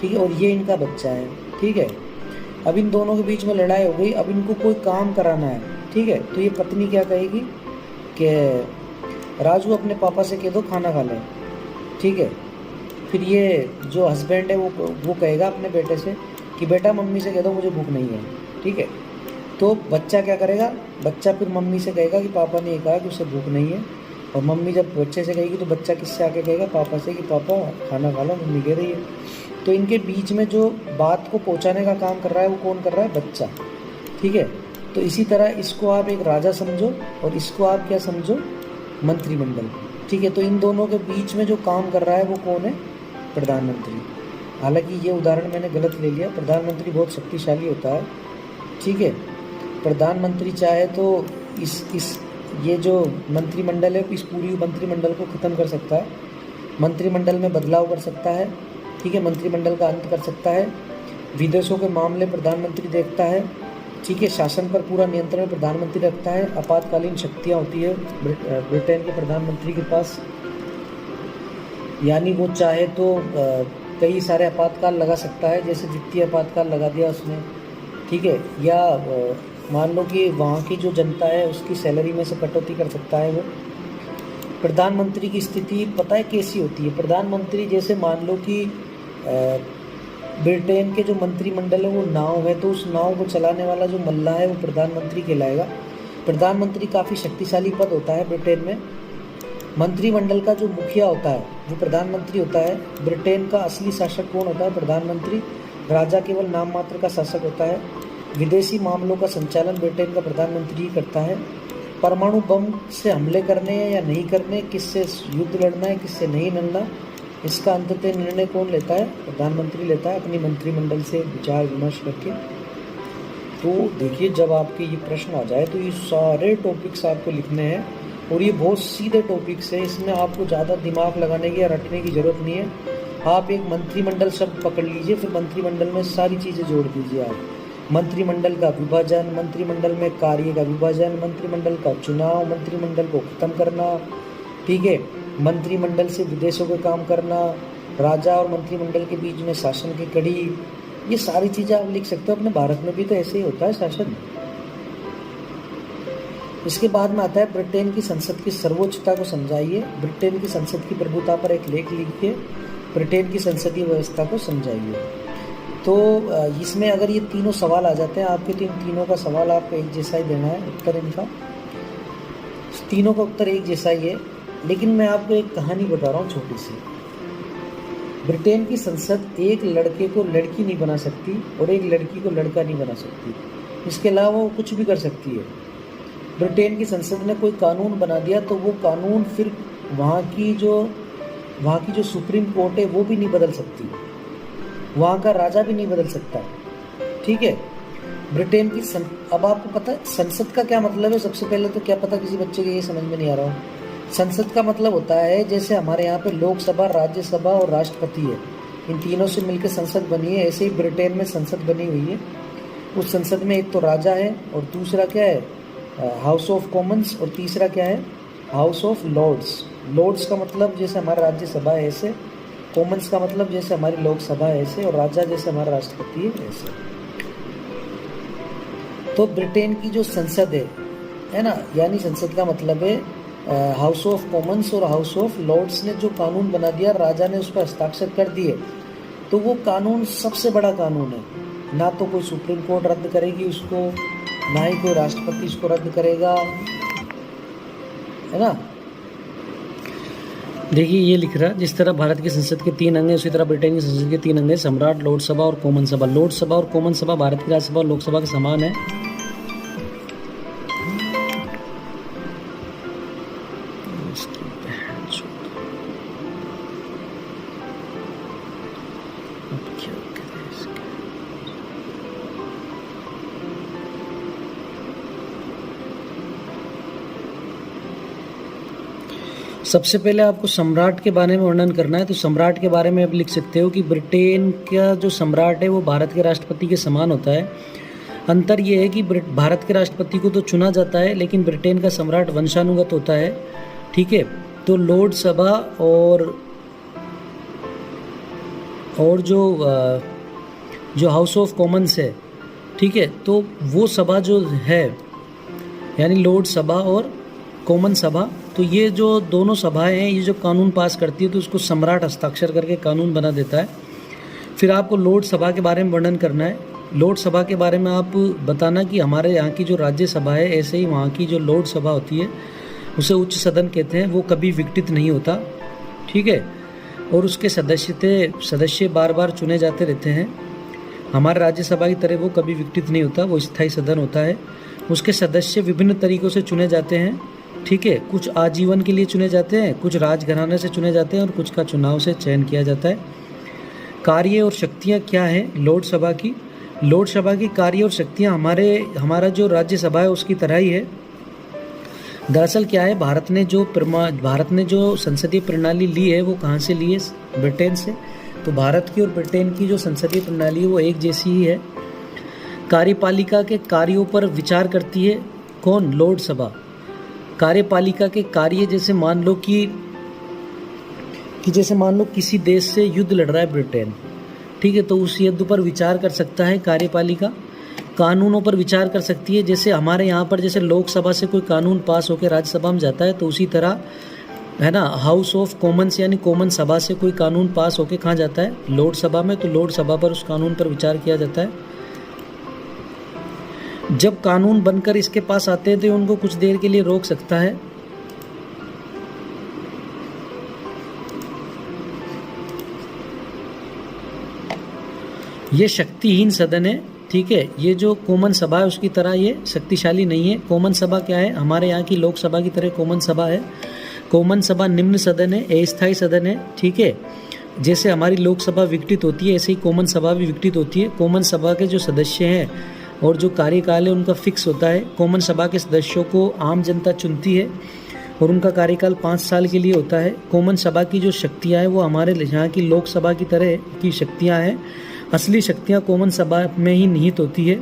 ठीक है, और ये इनका बच्चा है, ठीक है। अब इन दोनों के बीच में लड़ाई हो गई, अब इनको कोई काम कराना है, ठीक है। तो ये पत्नी क्या कहेगी कि राजू अपने पापा से कह दो खाना खा लें, ठीक है। फिर ये जो हस्बैंड है वो कहेगा अपने बेटे से कि बेटा मम्मी से कह दो मुझे भूख नहीं है, ठीक है। तो बच्चा क्या करेगा? बच्चा फिर मम्मी से कहेगा कि पापा ने कहा कि उसे भूख नहीं है, और मम्मी जब बच्चे से कहेगी तो बच्चा किससे आके कहेगा? पापा से कि पापा खाना खा लो मम्मी कह रही है। तो इनके बीच में जो बात को पहुंचाने का काम कर रहा है वो कौन कर रहा है? बच्चा, ठीक है। तो इसी तरह इसको आप एक राजा समझो और इसको आप क्या समझो? मंत्रिमंडल, ठीक है। तो इन दोनों के बीच में जो काम कर रहा है वो कौन है? प्रधानमंत्री। हालांकि ये उदाहरण मैंने गलत ले लिया, प्रधानमंत्री बहुत शक्तिशाली होता है, ठीक है। प्रधानमंत्री चाहे तो ये जो मंत्रिमंडल है इस पूरी मंत्रिमंडल को ख़त्म कर सकता है, मंत्रिमंडल में बदलाव कर सकता है, ठीक है, मंत्रिमंडल का अंत कर सकता है। विदेशों के मामले प्रधानमंत्री देखता है, ठीक है। शासन पर पूरा नियंत्रण प्रधानमंत्री रखता है। आपातकालीन शक्तियाँ होती है ब्रिटेन के प्रधानमंत्री के पास, यानी वो चाहे तो कई सारे आपातकाल लगा सकता है, जैसे वित्तीय आपातकाल लगा दिया उसने, ठीक है। या मान लो कि वहाँ की जो जनता है उसकी सैलरी में से कटौती कर सकता है वो। प्रधानमंत्री की स्थिति पता है कैसी होती है? प्रधानमंत्री जैसे मान लो कि ब्रिटेन के जो मंत्रिमंडल है वो नाव है, तो उस नाव को चलाने वाला जो मल्ला है वो प्रधानमंत्री कहलाएगा। प्रधानमंत्री काफ़ी शक्तिशाली पद होता है ब्रिटेन में। मंत्रिमंडल का जो मुखिया होता है वो प्रधानमंत्री होता है। ब्रिटेन का असली शासक कौन होता है? प्रधानमंत्री। राजा केवल नाम मात्र का शासक होता है। विदेशी मामलों का संचालन ब्रिटेन का प्रधानमंत्री ही करता है। परमाणु बम से हमले करने या नहीं करने, किससे युद्ध लड़ना है किससे नहीं लड़ना, इसका अंततः निर्णय कौन लेता है? प्रधानमंत्री लेता है अपनी मंत्रिमंडल से विचार विमर्श करके। तो देखिए जब आपके ये प्रश्न आ जाए तो ये सारे टॉपिक्स आपको लिखने हैं, और ये बहुत सीधे टॉपिक्स है, इसमें आपको ज़्यादा दिमाग लगाने की या रटने की ज़रूरत नहीं है। आप एक मंत्रिमंडल शब्द पकड़ लीजिए, फिर मंत्रिमंडल में सारी चीज़ें जोड़ दीजिए आप। मंत्रिमंडल का विभाजन, मंत्रिमंडल में कार्य का विभाजन, मंत्रिमंडल का चुनाव, मंत्रिमंडल को ख़त्म करना, ठीक है, मंत्रिमंडल से विदेशों के काम करना, राजा और मंत्रिमंडल के बीच में शासन की कड़ी, ये सारी चीज़ें आप लिख सकते हो। अपने भारत में भी तो ऐसे ही होता है शासन। इसके बाद में आता है ब्रिटेन की संसद की सर्वोच्चता को समझाइए। ब्रिटेन की संसद की प्रभुता पर एक लेख लिखिए, ब्रिटेन की संसदीय व्यवस्था को समझाइए। तो इसमें अगर ये तीनों सवाल आ जाते हैं आपके, तो इन तीनों का सवाल आपको एक जैसा ही देना है उत्तर इनका। तीनों का उत्तर एक जैसा ही है, लेकिन मैं आपको एक कहानी बता रहा हूँ छोटी सी। ब्रिटेन की संसद एक लड़के को लड़की नहीं बना सकती और एक लड़की को लड़का नहीं बना सकती, इसके अलावा वो कुछ भी कर सकती है। ब्रिटेन की संसद ने कोई कानून बना दिया तो वो कानून फिर वहाँ की जो सुप्रीम कोर्ट है वो भी नहीं बदल सकती, वहाँ का राजा भी नहीं बदल सकता, ठीक है। ब्रिटेन की अब आपको पता है संसद का क्या मतलब है? सबसे पहले तो क्या पता किसी बच्चे के ये समझ में नहीं आ रहा हो। संसद का मतलब होता है जैसे हमारे यहाँ पे लोकसभा, राज्यसभा और राष्ट्रपति है, इन तीनों से मिलकर संसद बनी है, ऐसे ही ब्रिटेन में संसद बनी हुई है। उस संसद में एक तो राजा है और दूसरा क्या है, हाउस ऑफ कॉमन्स, और तीसरा क्या है, हाउस ऑफ लॉर्ड्स। लॉर्ड्स का मतलब जैसे हमारा राज्यसभा है ऐसे, कॉमन्स का मतलब जैसे हमारी लोकसभा है ऐसे, और राजा जैसे हमारा राष्ट्रपति है ऐसे। तो ब्रिटेन की जो संसद है ना, यानी संसद का मतलब है हाउस ऑफ कॉमन्स और हाउस ऑफ लॉर्ड्स ने जो कानून बना दिया, राजा ने उस पर हस्ताक्षर कर दिए, तो वो कानून सबसे बड़ा कानून है। ना तो कोई सुप्रीम कोर्ट रद्द करेगी उसको, ना ही कोई राष्ट्रपति इसको रद्द करेगा, है ना। देखिए ये लिख रहा है, जिस तरह भारत की संसद के 3 अंग हैं उसी तरह ब्रिटेन की संसद के 3 अंग हैं, सम्राट, लोकसभा और कॉमन सभा। लोकसभा और कॉमन सभा भारत की राज्यसभा और लोकसभा के समान है। सबसे पहले आपको सम्राट के बारे में वर्णन करना है, तो सम्राट के बारे में आप लिख सकते हो कि ब्रिटेन का जो सम्राट है वो भारत के राष्ट्रपति के समान होता है। अंतर ये है कि भारत के राष्ट्रपति को तो चुना जाता है, लेकिन ब्रिटेन का सम्राट वंशानुगत होता है, ठीक है। तो लोक सभा और जो हाउस ऑफ कॉमन्स है, ठीक है, तो वो सभा जो है यानी लोक सभा और कॉमन सभा, तो ये जो दोनों सभाएं हैं, ये जो कानून पास करती है तो उसको सम्राट हस्ताक्षर करके कानून बना देता है। फिर आपको लोक सभा के बारे में वर्णन करना है। लोक सभा के बारे में आप बताना कि हमारे यहाँ की जो राज्यसभा है, ऐसे ही वहाँ की जो लोक सभा होती है उसे उच्च सदन कहते हैं, वो कभी विघटित नहीं होता, ठीक है। और उसके सदस्य बार बार चुने जाते रहते हैं। हमारे राज्यसभा की तरह वो कभी विघटित नहीं होता, वो स्थायी सदन होता है। उसके सदस्य विभिन्न तरीक़ों से चुने जाते हैं, ठीक है। कुछ आजीवन के लिए चुने जाते हैं, कुछ राजघराने से चुने जाते हैं और कुछ का चुनाव से चयन किया जाता है। कार्य और शक्तियाँ क्या हैं लोक सभा की? लोक सभा की कार्य और शक्तियाँ हमारा जो राज्यसभा है उसकी तरह ही है। दरअसल क्या है, भारत ने जो संसदीय प्रणाली ली है वो कहाँ से ली है? ब्रिटेन से। तो भारत की और ब्रिटेन की जो संसदीय प्रणाली है वो एक जैसी ही है। कार्यपालिका के कार्यों पर विचार करती है कौन? लोक सभा। कार्यपालिका के कार्य जैसे मान लो कि किसी देश से युद्ध लड़ रहा है ब्रिटेन, ठीक है, तो उस युद्ध पर विचार कर सकता है कार्यपालिका। कानूनों पर विचार कर सकती है, जैसे हमारे यहाँ पर जैसे लोकसभा से कोई कानून पास होकर राज्यसभा में जाता है, तो उसी तरह है ना, हाउस ऑफ कॉमन्स यानी कॉमन सभा से कोई कानून पास होकर कहाँ जाता है? लोकसभा में। तो लोकसभा पर उस कानून पर विचार किया जाता है। जब कानून बनकर इसके पास आते हैं तो उनको कुछ देर के लिए रोक सकता है। ये शक्तिहीन सदन है, ठीक है। ये जो कॉमन सभा है उसकी तरह ये शक्तिशाली नहीं है। कॉमन सभा क्या है? हमारे यहाँ की लोकसभा की तरह कॉमन सभा है। कॉमन सभा निम्न सदन है, अस्थायी सदन है, ठीक है। जैसे हमारी लोकसभा विघटित होती है ऐसे ही कॉमन सभा भी विघटित होती है। कॉमन सभा के जो सदस्य हैं और जो कार्यकाल है उनका फिक्स होता है। कॉमन सभा के सदस्यों को आम जनता चुनती है और उनका कार्यकाल 5 साल के लिए होता है। कॉमन सभा की जो शक्तियाँ हैं वो हमारे यहाँ की लोकसभा की तरह की शक्तियाँ हैं। असली शक्तियाँ कॉमन सभा में ही निहित होती है।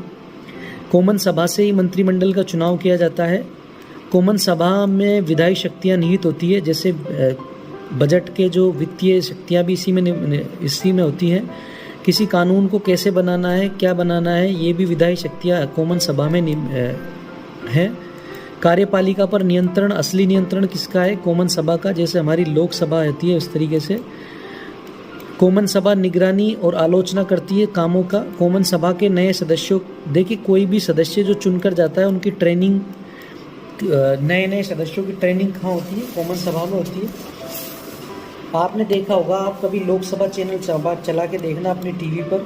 कॉमन सभा से ही मंत्रिमंडल का चुनाव किया जाता है। कॉमन सभा में विधायी शक्तियाँ निहित होती है, जैसे बजट के जो वित्तीय शक्तियाँ भी इसी में होती हैं। किसी कानून को कैसे बनाना है, क्या बनाना है, ये भी विधायी शक्तियाँ कॉमन सभा में हैं। कार्यपालिका पर नियंत्रण, असली नियंत्रण किसका है? कॉमन सभा का। जैसे हमारी लोकसभा होती है उस तरीके से कॉमन सभा निगरानी और आलोचना करती है कामों का। कॉमन सभा के नए सदस्यों, देखिए कोई भी सदस्य जो चुनकर जाता है उनकी ट्रेनिंग नए नए सदस्यों की ट्रेनिंग कहाँ होती है? कॉमन सभा में होती है। आपने देखा होगा, आप कभी लोकसभा चैनल चला के देखना अपनी टीवी पर,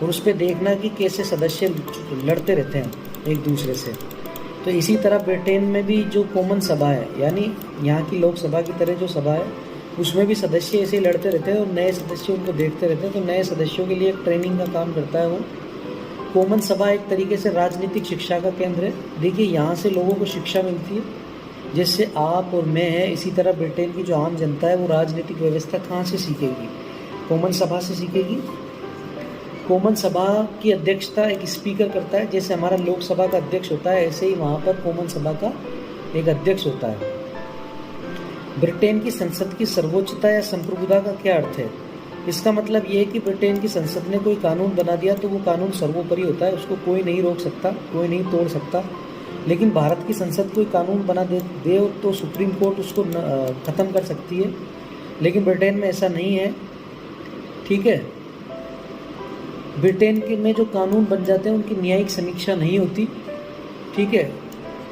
और उस पर देखना कि कैसे सदस्य लड़ते रहते हैं एक दूसरे से। तो इसी तरह ब्रिटेन में भी जो कॉमन सभा है, यानी यहाँ की लोकसभा की तरह जो सभा है, उसमें भी सदस्य ऐसे ही लड़ते रहते हैं और नए सदस्य उनको देखते रहते हैं। तो नए सदस्यों के लिए एक ट्रेनिंग का काम करता है वो। कॉमन सभा एक तरीके से राजनीतिक शिक्षा का केंद्र है। देखिए, यहाँ से लोगों को शिक्षा मिलती है, जिससे आप और मैं हैं। इसी तरह ब्रिटेन की जो आम जनता है वो राजनीतिक व्यवस्था कहाँ से सीखेगी? कॉमन सभा से सीखेगी। कॉमन सभा की अध्यक्षता एक स्पीकर करता है। जैसे हमारा लोकसभा का अध्यक्ष होता है, ऐसे ही वहाँ पर कॉमन सभा का एक अध्यक्ष होता है। ब्रिटेन की संसद की सर्वोच्चता या संप्रभुता का क्या अर्थ है? इसका मतलब ये है कि ब्रिटेन की संसद ने कोई कानून बना दिया तो वो कानून सर्वोपरि होता है, उसको कोई नहीं रोक सकता, कोई नहीं तोड़ सकता। लेकिन भारत की संसद कोई कानून बना दे तो सुप्रीम कोर्ट उसको ख़त्म कर सकती है, लेकिन ब्रिटेन में ऐसा नहीं है। ठीक है, ब्रिटेन के में जो कानून बन जाते हैं उनकी न्यायिक समीक्षा नहीं होती। ठीक है,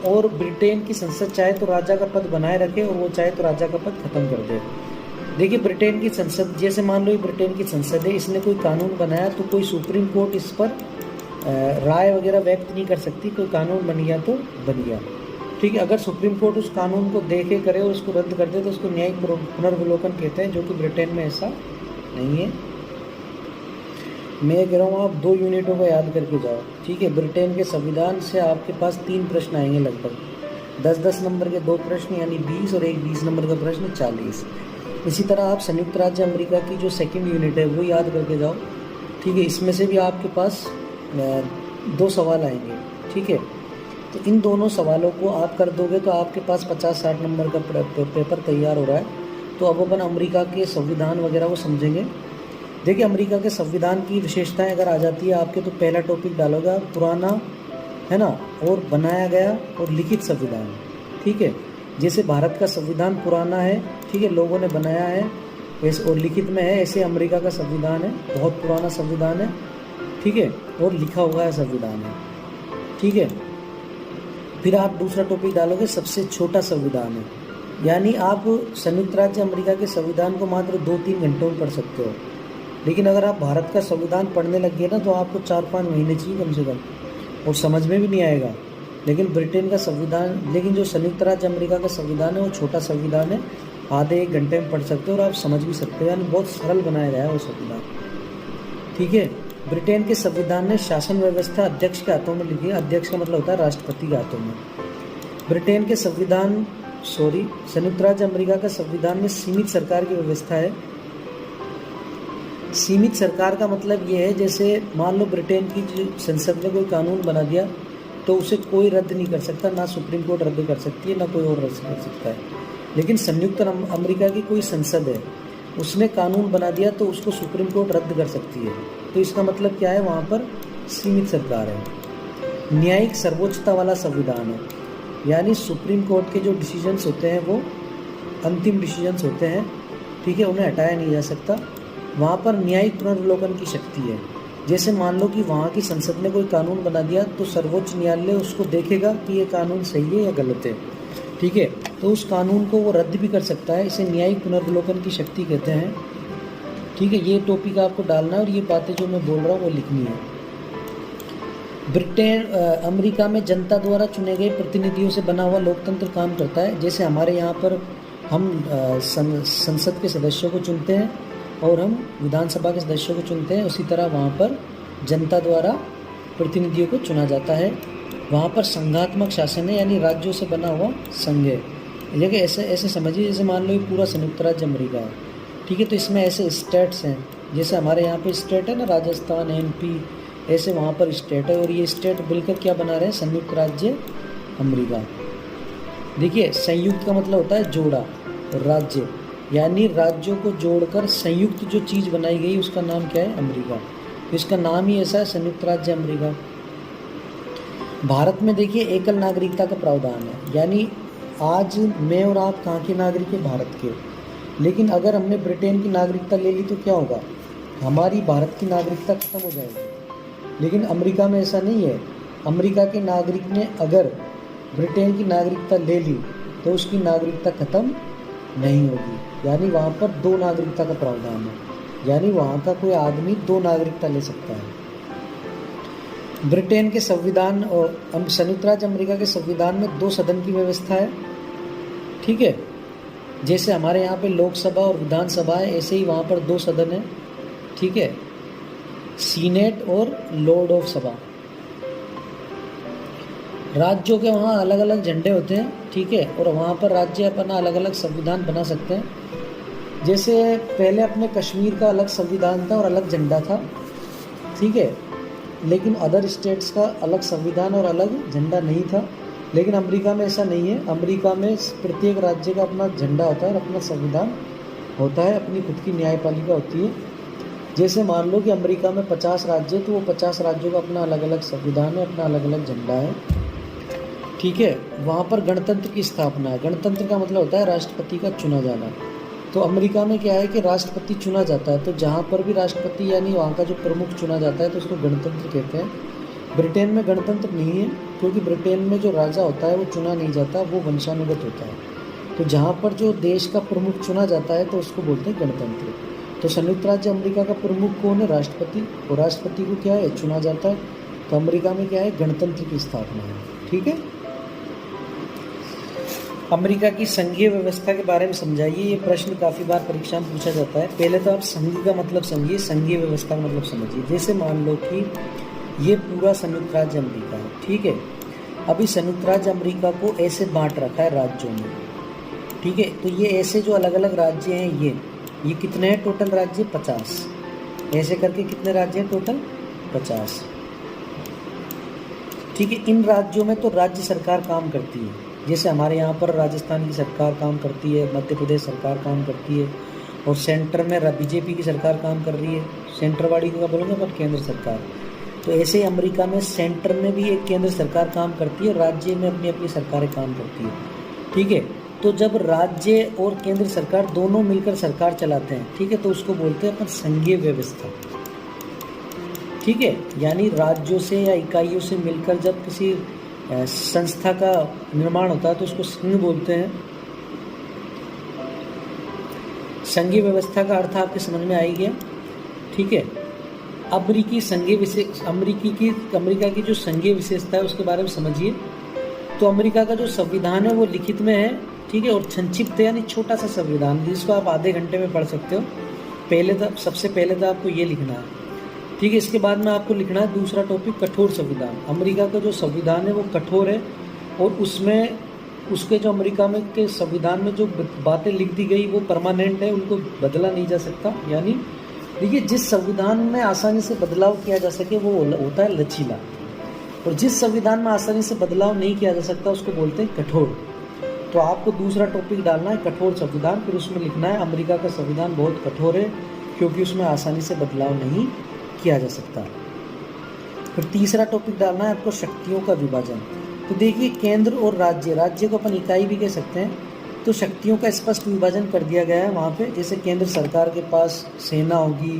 और ब्रिटेन की संसद चाहे तो राजा का पद बनाए रखे और वो चाहे तो राजा का पद खत्म कर दे। देखिए, ब्रिटेन की संसद, जैसे मान लो ब्रिटेन की संसद है, इसने कोई कानून बनाया तो कोई सुप्रीम कोर्ट इस पर राय वगैरह व्यक्त नहीं कर सकती। कोई कानून बन गया तो बन गया। ठीक है, अगर सुप्रीम कोर्ट उस कानून को देखे करे और उसको रद्द कर दे तो उसको न्यायिक पुनर्विलोकन कहते हैं, जो कि ब्रिटेन में ऐसा नहीं है। मैं कह रहा हूँ आप 2 यूनिटों को याद करके जाओ। ठीक है, ब्रिटेन के संविधान से आपके पास 3 प्रश्न आएंगे, लगभग 10-10 नंबर के 2 प्रश्न, यानी 20, और एक 20 नंबर का प्रश्न 40। इसी तरह आप संयुक्त राज्य अमेरिका की जो 2nd यूनिट है वो याद करके जाओ। ठीक है, इसमें से भी आपके पास 2 सवाल आएंगे। ठीक है, तो इन दोनों सवालों को आप कर दोगे तो आपके पास 50-60 नंबर का पेपर तैयार हो रहा है। तो अब अपन अमेरिका के संविधान वगैरह वो समझेंगे। देखिए, अमेरिका के संविधान की विशेषताएं अगर आ जाती है आपके, तो पहला टॉपिक डालोगा पुराना, है ना, और बनाया गया और लिखित संविधान। ठीक है, जैसे भारत का संविधान पुराना है, ठीक है, लोगों ने बनाया है वैसे, और लिखित में है, ऐसे अमेरिका का संविधान है, बहुत पुराना संविधान है। ठीक है, और लिखा हुआ है संविधान है। ठीक है, फिर आप दूसरा टॉपिक डालोगे सबसे छोटा संविधान है, यानी आप संयुक्त राज्य अमेरिका के संविधान को मात्र 2-3 घंटों में पढ़ सकते हो। लेकिन अगर आप भारत का संविधान पढ़ने लग गए ना तो आपको 4-5 महीने चाहिए कम से कम, और समझ में भी नहीं आएगा। लेकिन ब्रिटेन का संविधान, लेकिन जो संयुक्त राज्य अमेरिका का संविधान है वो छोटा संविधान है, आधे 1 घंटे में पढ़ सकते हो और आप समझ भी सकते हो, यानी बहुत सरल बनाया गया है वो संविधान। ठीक है, ब्रिटेन के संविधान ने शासन व्यवस्था अध्यक्ष के हाथों में लिखी है। अध्यक्ष का मतलब होता है राष्ट्रपति के हाथों में। ब्रिटेन के संयुक्त राज्य अमेरिका का संविधान में सीमित सरकार की व्यवस्था है। सीमित सरकार का मतलब ये है, जैसे मान लो ब्रिटेन की संसद ने कोई कानून बना दिया तो उसे कोई रद्द नहीं कर सकता, ना सुप्रीम कोर्ट रद्द कर सकती है, ना कोई और रद्द कर सकता है। लेकिन संयुक्त अमेरिका की कोई संसद है, उसने कानून बना दिया तो उसको सुप्रीम कोर्ट रद्द कर सकती है। तो इसका मतलब क्या है, वहाँ पर सीमित सरकार है। न्यायिक सर्वोच्चता वाला संविधान है, यानी सुप्रीम कोर्ट के जो डिसीजंस होते हैं वो अंतिम डिसीजंस होते हैं। ठीक है, उन्हें हटाया नहीं जा सकता। वहाँ पर न्यायिक पुनर्विलोकन की शक्ति है। जैसे मान लो कि वहाँ की संसद ने कोई कानून बना दिया तो सर्वोच्च न्यायालय उसको देखेगा कि ये कानून सही है या गलत है। ठीक है, तो उस कानून को वो रद्द भी कर सकता है। इसे न्यायिक पुनर्विलोकन की शक्ति कहते हैं। ठीक है, ये टॉपिक आपको डालना है और ये बातें जो मैं बोल रहा हूँ वो लिखनी है। अमेरिका में जनता द्वारा चुने गए प्रतिनिधियों से बना हुआ लोकतंत्र काम करता है। जैसे हमारे यहाँ पर हम संसद के सदस्यों को चुनते हैं और हम विधानसभा के सदस्यों को चुनते हैं, उसी तरह वहाँ पर जनता द्वारा प्रतिनिधियों को चुना जाता है। वहाँ पर संघात्मक शासन है, यानी राज्यों से बना हुआ संघ है। देखिए, ऐसे समझिए, जैसे मान लो ये पूरा संयुक्त राज्य अमेरिका है। ठीक है, तो इसमें ऐसे स्टेट्स हैं, जैसे हमारे यहाँ पे स्टेट है ना, राजस्थान, MP, ऐसे वहाँ पर स्टेट है, और ये स्टेट मिलकर क्या बना रहे हैं, संयुक्त राज्य अमेरिका। देखिए, संयुक्त का मतलब होता है जोड़ा, और राज्य यानी राज्यों को जोड़कर संयुक्त जो चीज़ बनाई गई उसका नाम क्या है, अमेरिका। तो इसका नाम ही ऐसा है, संयुक्त राज्य अमेरिका। भारत में देखिए एकल नागरिकता का प्रावधान है, यानी आज मैं और आप कहाँ के नागरिक हैं, भारत के। लेकिन अगर हमने ब्रिटेन की नागरिकता ले ली तो क्या होगा, हमारी भारत की नागरिकता खत्म हो जाएगी। लेकिन अमेरिका में ऐसा नहीं है। अमेरिका के नागरिक ने अगर ब्रिटेन की नागरिकता ले ली तो उसकी नागरिकता खत्म नहीं होगी, यानी वहाँ पर 2 नागरिकता का प्रावधान है, यानी वहाँ का कोई आदमी 2 नागरिकता ले सकता है। ब्रिटेन के संविधान और संयुक्त राज्य अमेरिका के संविधान में 2 सदन की व्यवस्था है, ठीक है। जैसे हमारे यहाँ पे लोकसभा और विधानसभा है, ऐसे ही वहाँ पर 2 सदन है, ठीक है, सीनेट और लॉर्ड ऑफ सभा। राज्यों के वहाँ अलग अलग झंडे होते हैं, ठीक है, और वहाँ पर राज्य अपना अलग अलग संविधान बना सकते हैं। जैसे पहले अपने कश्मीर का अलग संविधान था और अलग झंडा था, ठीक है, लेकिन अदर स्टेट्स का अलग संविधान और अलग झंडा नहीं था। लेकिन अमेरिका में ऐसा नहीं है, अमेरिका में प्रत्येक राज्य का अपना झंडा होता है और अपना संविधान होता है, अपनी खुद की न्यायपालिका होती है। जैसे मान लो कि अमेरिका में 50 राज्य, तो वो 50 राज्यों का अपना अलग अलग संविधान है, अपना अलग अलग झंडा है, ठीक है। वहाँ पर गणतंत्र की स्थापना है। गणतंत्र का मतलब होता है राष्ट्रपति का चुना जाना। तो अमेरिका में क्या है कि राष्ट्रपति चुना जाता है, तो जहाँ पर भी राष्ट्रपति यानी वहाँ का जो प्रमुख चुना जाता है तो उसको गणतंत्र कहते हैं। ब्रिटेन में गणतंत्र नहीं है, क्योंकि ब्रिटेन में जो राजा होता है वो चुना नहीं जाता, वो वंशानुगत होता है। तो जहाँ पर जो देश का प्रमुख चुना जाता है तो उसको बोलते हैं गणतंत्र। तो संयुक्त राज्य अमेरिका का प्रमुख कौन है? राष्ट्रपति, और राष्ट्रपति को क्या है? चुना जाता है। तो अमेरिका में क्या है? गणतंत्र की स्थापना है, ठीक है। अमेरिका की संघीय व्यवस्था के बारे में समझाइए, ये प्रश्न काफ़ी बार परीक्षा में पूछा जाता है। पहले तो आप संघ का मतलब समझिए, संघीय व्यवस्था का मतलब समझिए। जैसे मान लो कि ये पूरा संयुक्त राज्य अमेरिका है, ठीक है। अभी संयुक्त राज्य अमेरिका को ऐसे बांट रखा है राज्यों में, ठीक है। तो ये ऐसे जो अलग अलग राज्य हैं, ये कितने हैं टोटल राज्य? 50। ऐसे करके कितने राज्य हैं टोटल? 50, ठीक है। इन राज्यों में तो राज्य सरकार काम करती है। जैसे हमारे यहाँ पर राजस्थान की सरकार काम करती है, मध्य प्रदेश सरकार काम करती है, और सेंटर में बीजेपी की सरकार काम कर रही है। सेंटर वाली का बोलेंगे पर केंद्र सरकार। तो ऐसे ही अमेरिका में सेंटर में भी एक केंद्र सरकार काम करती है, राज्य में अपनी अपनी सरकारें काम करती है, ठीक है। तो जब राज्य और केंद्र सरकार दोनों मिलकर सरकार चलाते हैं, ठीक है, तो उसको बोलते हैं अपन संघीय व्यवस्था, ठीक है। यानी राज्यों से या इकाइयों से मिलकर जब किसी संस्था का निर्माण होता है तो उसको संघ बोलते हैं। संघीय व्यवस्था का अर्थ आपके समझ में आ ही गया, ठीक है। अमेरिका की जो संघीय विशेषता है उसके बारे में समझिए। तो अमेरिका का जो संविधान है वो लिखित में है, ठीक है, और संक्षिप्त है, यानी छोटा सा संविधान जिसको आप आधे घंटे में पढ़ सकते हो। सबसे पहले तो आपको ये लिखना है, ठीक है। इसके बाद में आपको लिखना है दूसरा टॉपिक, कठोर संविधान। अमेरिका का जो संविधान है वो कठोर है, और उसमें उसके जो अमेरिका में के संविधान में जो बातें लिख दी गई वो परमानेंट है, उनको बदला नहीं जा सकता। यानी देखिए, जिस संविधान में आसानी से बदलाव किया जा सके वो होता है लचीला, और जिस संविधान में आसानी से बदलाव नहीं किया जा सकता उसको बोलते हैं कठोर। तो आपको दूसरा टॉपिक डालना है कठोर संविधान, फिर उसमें लिखना है अमेरिका का संविधान बहुत कठोर है क्योंकि उसमें आसानी से बदलाव नहीं किया जा सकता। फिर तीसरा टॉपिक डालना है आपको शक्तियों का विभाजन। तो देखिए, केंद्र और राज्य को अपन इकाई भी कह सकते हैं, तो शक्तियों का स्पष्ट विभाजन कर दिया गया है वहाँ पे। जैसे केंद्र सरकार के पास सेना होगी,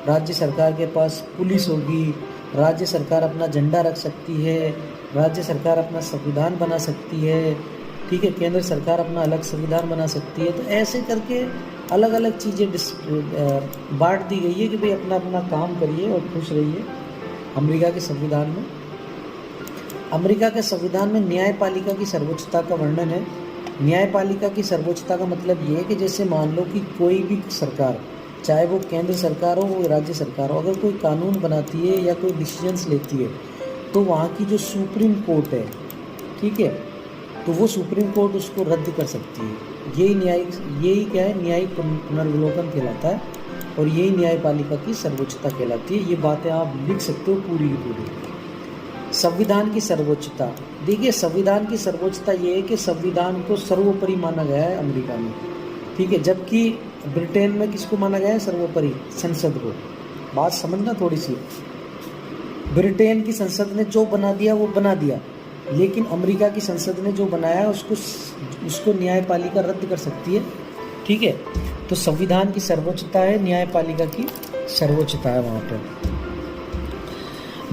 राज्य सरकार के पास पुलिस होगी, राज्य सरकार अपना झंडा रख सकती है, राज्य सरकार अपना संविधान बना सकती है, ठीक है, केंद्र सरकार अपना अलग संविधान बना सकती है। तो ऐसे करके अलग अलग चीज़ें बांट दी गई है कि भाई अपना अपना काम करिए और खुश रहिए। अमेरिका के संविधान में न्यायपालिका की सर्वोच्चता का वर्णन है। न्यायपालिका की सर्वोच्चता का मतलब ये है कि जैसे मान लो कि कोई भी सरकार, चाहे वो केंद्र सरकार हो वो राज्य सरकार हो, अगर कोई कानून बनाती है या कोई डिसीजंस लेती है तो वहाँ की जो सुप्रीम कोर्ट है, ठीक है, तो वो सुप्रीम कोर्ट उसको रद्द कर सकती है। यही क्या है? न्यायिक पुनर्विलोकन कहलाता है, और यही न्यायपालिका की सर्वोच्चता कहलाती है। ये बातें आप लिख सकते हो पूरी की पूरी। संविधान की सर्वोच्चता, देखिए संविधान की सर्वोच्चता ये है कि संविधान को सर्वोपरि माना गया है अमेरिका में, ठीक है, जबकि ब्रिटेन में किसको माना गया है सर्वोपरि? संसद को। बात समझना थोड़ी सी। ब्रिटेन की संसद ने जो बना दिया वो बना दिया, लेकिन अमेरिका की संसद ने जो बनाया उसको न्यायपालिका रद्द कर सकती है, ठीक है। तो संविधान की सर्वोच्चता है, न्यायपालिका की सर्वोच्चता है वहाँ पर।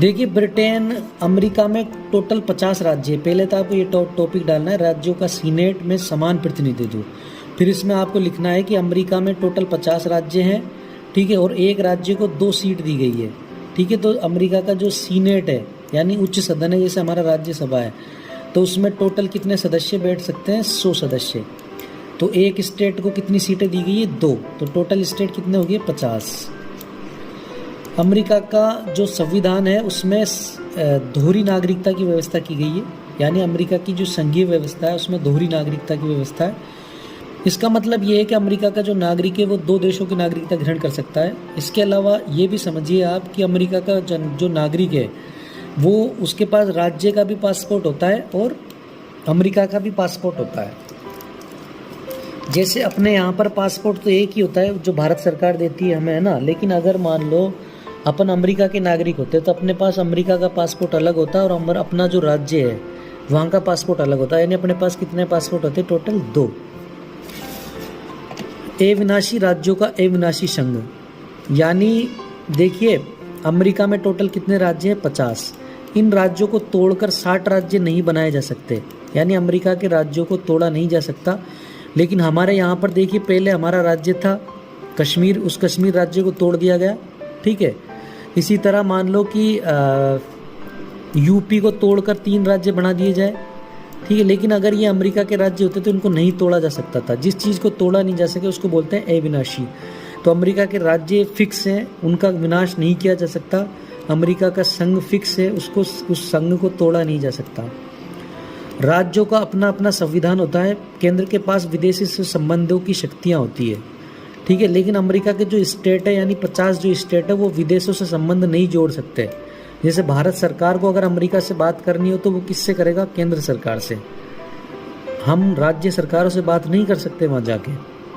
देखिए, ब्रिटेन, अमेरिका में टोटल 50 राज्य है। पहले तो आपको ये टॉपिक डालना है राज्यों का सीनेट में समान प्रतिनिधित्व। फिर इसमें आपको लिखना है कि अमेरिका में टोटल 50 राज्य हैं, ठीक है, और एक राज्य को 2 सीट दी गई है, ठीक है। तो अमेरिका का जो सीनेट है यानी उच्च सदन है, जैसे हमारा राज्यसभा है, तो उसमें टोटल कितने सदस्य बैठ सकते हैं? 100 सदस्य। तो एक स्टेट को कितनी सीटें दी गई है? 2। तो टोटल स्टेट कितने हो गए? 50। अमेरिका का जो संविधान है उसमें दोहरी नागरिकता की व्यवस्था की गई है, यानी अमेरिका की जो संघीय व्यवस्था है उसमें दोहरी नागरिकता की व्यवस्था है। इसका मतलब ये है कि अमेरिका का जो नागरिक है वो 2 देशों की नागरिकता ग्रहण कर सकता है। इसके अलावा ये भी समझिए आप कि अमेरिका का जो नागरिक है वो उसके पास राज्य का भी पासपोर्ट होता है और अमेरिका का भी पासपोर्ट होता है। जैसे अपने यहाँ पर पासपोर्ट तो एक ही होता है जो भारत सरकार देती है हमें, है ना, लेकिन अगर मान लो अपन अमेरिका के नागरिक होते तो अपने पास अमेरिका का पासपोर्ट अलग होता है और अपना जो राज्य है वहाँ का पासपोर्ट अलग होता है, यानी अपने पास कितने पासपोर्ट होते हैं? टोटल 2। अविनाशी राज्यों का अविनाशी संघ, यानी देखिए अमेरिका में टोटल कितने राज्य हैं? 50। इन राज्यों को तोड़कर 60 राज्य नहीं बनाए जा सकते, यानी अमेरिका के राज्यों को तोड़ा नहीं जा सकता। लेकिन हमारे यहाँ पर देखिए पहले हमारा राज्य था कश्मीर, उस कश्मीर राज्य को तोड़ दिया गया, ठीक है। इसी तरह मान लो कि यूपी को तोड़कर 3 राज्य बना दिए जाए, ठीक है। लेकिन अगर ये अमेरिका के राज्य होते तो इनको नहीं तोड़ा जा सकता था। जिस चीज़ को तोड़ा नहीं जा सके उसको बोलते हैं अविनाशी। तो अमेरिका के राज्य फिक्स हैं, उनका विनाश नहीं किया जा सकता। अमेरिका का संघ फिक्स है, उसको उस संघ को तोड़ा नहीं जा सकता। राज्यों का अपना अपना संविधान होता है। केंद्र के पास विदेशी से संबंधों की शक्तियाँ होती है, ठीक है। लेकिन अमेरिका के जो स्टेट है यानी 50 जो स्टेट है वो विदेशों से संबंध नहीं जोड़ सकते। जैसे भारत सरकार को अगर अमेरिका से बात करनी हो तो वो किससे करेगा? केंद्र सरकार से। हम राज्य सरकारों से बात नहीं कर सकते वहाँ जाके।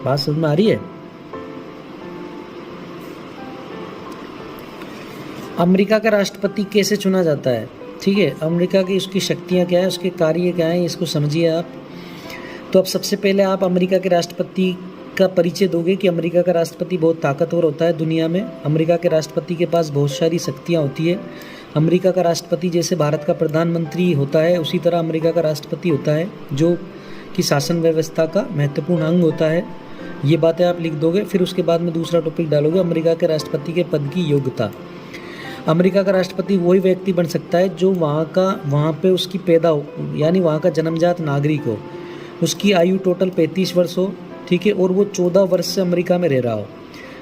बात समझ में आ रही है? अमेरिका का राष्ट्रपति कैसे चुना जाता है? ठीक है, अमेरिका की उसकी शक्तियाँ क्या है, उसके कार्य क्या है, इसको समझिए आप। तो अब सबसे पहले आप अमेरिका के राष्ट्रपति का परिचय दोगे कि अमेरिका का राष्ट्रपति बहुत ताकतवर होता है दुनिया में। अमेरिका के राष्ट्रपति के पास बहुत सारी शक्तियाँ होती है। अमेरिका का राष्ट्रपति जैसे भारत का प्रधानमंत्री होता है उसी तरह अमेरिका का राष्ट्रपति होता है, जो कि शासन व्यवस्था का महत्वपूर्ण अंग होता है। ये बातें आप लिख दोगे। फिर उसके बाद में दूसरा टॉपिक डालोगे, अमेरिका के राष्ट्रपति के पद की योग्यता। अमेरिका का राष्ट्रपति वही व्यक्ति बन सकता है जो वहाँ पे उसकी पैदा हो, यानी वहाँ का जन्मजात नागरिक हो, उसकी आयु टोटल 35 वर्ष हो, ठीक है, और वो 14 वर्ष से अमेरिका में रह रहा हो।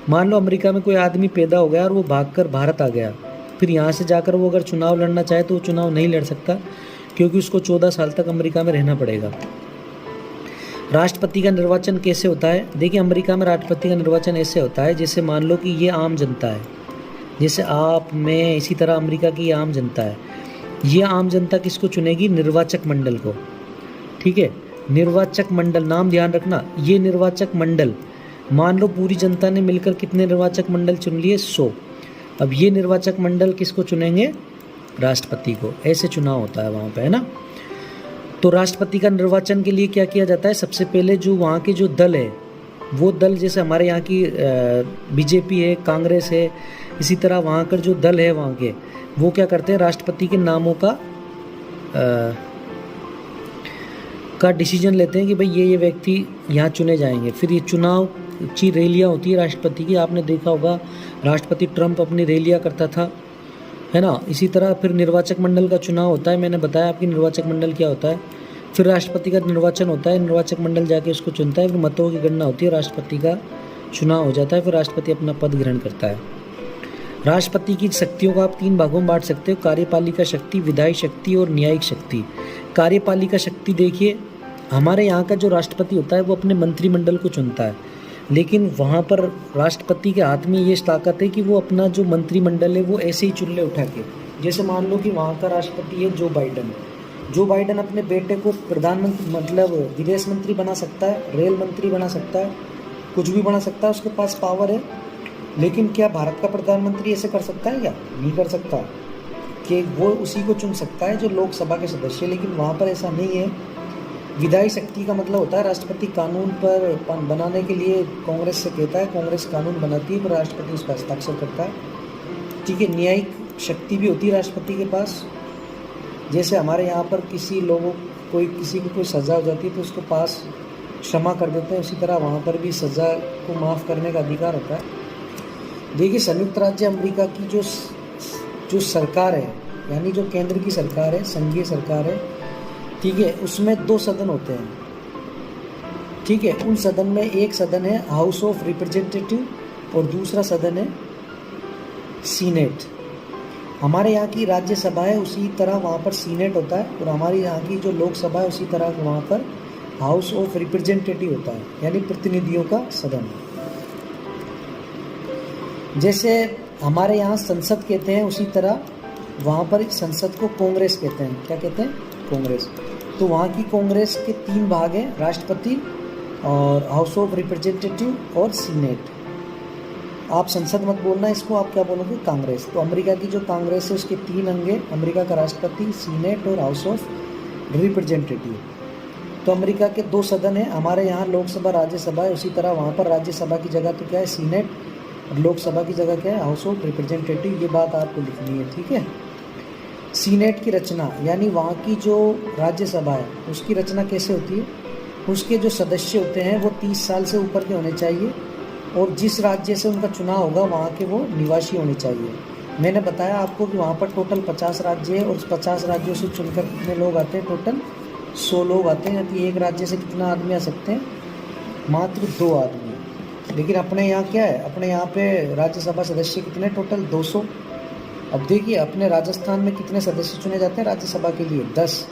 मान लो अमेरिका में कोई आदमी पैदा हो गया और वो भागकर भारत आ गया, फिर यहाँ से जाकर वो अगर चुनाव लड़ना चाहे तो वो चुनाव नहीं लड़ सकता, क्योंकि उसको 14 साल तक अमेरिका में रहना पड़ेगा। राष्ट्रपति का निर्वाचन कैसे होता है? देखिए, अमेरिका में राष्ट्रपति का निर्वाचन ऐसे होता है, जैसे मान लो कि ये आम जनता है, जैसे आप, मैं, इसी तरह अमेरिका की आम जनता है। ये आम जनता किसको चुनेगी? निर्वाचक मंडल को, ठीक है। निर्वाचक मंडल, नाम ध्यान रखना, ये निर्वाचक मंडल, मान लो पूरी जनता ने मिलकर कितने निर्वाचक मंडल चुन लिए? 100। अब ये निर्वाचक मंडल किसको चुनेंगे? राष्ट्रपति को। ऐसे चुनाव होता है वहाँ पे, है ना। तो राष्ट्रपति का निर्वाचन के लिए क्या किया जाता है? सबसे पहले जो वहाँ के जो दल है, वो दल, जैसे हमारे यहाँ की बीजेपी है, कांग्रेस है, इसी तरह वहाँ का जो दल है वहाँ के, वो क्या करते हैं? राष्ट्रपति के नामों का डिसीजन लेते हैं कि भाई ये व्यक्ति यहाँ चुने जाएंगे। फिर ये चुनाव की रैलियाँ होती है राष्ट्रपति की। आपने देखा होगा राष्ट्रपति ट्रंप अपनी रैलियाँ करता था, है ना। इसी तरह फिर निर्वाचक मंडल का चुनाव होता है। मैंने बताया आपकी निर्वाचक मंडल क्या होता है। फिर राष्ट्रपति का निर्वाचन होता है, निर्वाचक मंडल जाके उसको चुनता है, फिर मतों की गणना होती है, राष्ट्रपति का चुनाव हो जाता है, फिर राष्ट्रपति अपना पद ग्रहण करता है। राष्ट्रपति की शक्तियों को आप 3 भागों में बांट सकते हो, कार्यपालिका शक्ति, विधायी शक्ति और न्यायिक शक्ति। कार्यपालिका शक्ति, देखिए हमारे यहाँ का जो राष्ट्रपति होता है वो अपने मंत्रिमंडल को चुनता है, लेकिन वहाँ पर राष्ट्रपति के हाथ में ये ताकत है कि वो अपना जो मंत्रिमंडल है वो ऐसे ही चुन ले उठा के। जैसे मान लो कि वहाँ का राष्ट्रपति है जो बाइडन। जो बाइडन अपने बेटे को प्रधानमंत्री, मतलब विदेश मंत्री बना सकता है, रेल मंत्री बना सकता है, कुछ भी बना सकता है, उसके पास पावर है। लेकिन क्या भारत का प्रधानमंत्री ऐसे कर सकता है? क्या नहीं कर सकता, कि वो उसी को चुन सकता है जो लोकसभा के सदस्य। लेकिन वहाँ पर ऐसा नहीं है। विधायी शक्ति का मतलब होता है राष्ट्रपति कानून पर बनाने के लिए कांग्रेस से कहता है, कांग्रेस कानून बनाती है, पर राष्ट्रपति उस पर हस्ताक्षर करता है, ठीक है। न्यायिक शक्ति भी होती है राष्ट्रपति के पास। जैसे हमारे यहाँ पर किसी की कोई सज़ा हो जाती है तो उसको पास क्षमा कर देते हैं, उसी तरह वहाँ पर भी सज़ा को माफ़ करने का अधिकार होता है। देखिए, संयुक्त राज्य अमेरिका की जो सरकार है, यानी जो केंद्र की सरकार है, संघीय सरकार है, ठीक है, उसमें 2 सदन होते हैं, ठीक है। उन सदन में एक सदन है हाउस ऑफ रिप्रेजेंटेटिव और दूसरा सदन है सीनेट। हमारे यहाँ की राज्यसभा है, उसी तरह वहाँ पर सीनेट होता है, और हमारे यहाँ की जो लोकसभा है उसी तरह वहाँ पर हाउस ऑफ रिप्रेजेंटेटिव होता है, यानी प्रतिनिधियों का सदन। जैसे हमारे यहाँ संसद कहते हैं, उसी तरह वहाँ पर संसद को कांग्रेस कहते हैं। क्या कहते हैं? कांग्रेस। तो वहाँ की कांग्रेस के 3 भाग हैं, राष्ट्रपति और हाउस ऑफ रिप्रेजेंटेटिव और सीनेट। आप संसद मत बोलना इसको, आप क्या बोलोगे? कांग्रेस। तो अमेरिका की जो कांग्रेस है उसके 3 अंग हैं, अमेरिका का राष्ट्रपति, सीनेट और हाउस ऑफ रिप्रेजेंटेटिव। तो अमेरिका के 2 सदन हैं, हमारे यहाँ लोकसभा राज्यसभा है, उसी तरह वहाँ पर राज्यसभा की जगह तो क्या है? सीनेट, और लोकसभा की जगह क्या है? House of representative. ये बात आपको लिखनी है, ठीक है। सीनेट की रचना, यानी वहाँ की जो राज्यसभा है उसकी रचना कैसे होती है? उसके जो सदस्य होते हैं वो 30 साल से ऊपर के होने चाहिए, और जिस राज्य से उनका चुनाव होगा वहाँ के वो निवासी होने चाहिए। मैंने बताया आपको कि वहाँ पर टोटल 50 राज्य है, और उस 50 राज्यों से चुनकर कितने लोग आते हैं? टोटल 100 लोग आते हैं। कि एक राज्य से कितना आदमी आ सकते हैं? मात्र 2 आदमी। लेकिन अपने यहाँ क्या है? अपने यहाँ पे राज्यसभा सदस्य कितने? टोटल 200। अब देखिए, अपने राजस्थान में कितने सदस्य चुने जाते हैं राज्यसभा के लिए? 10।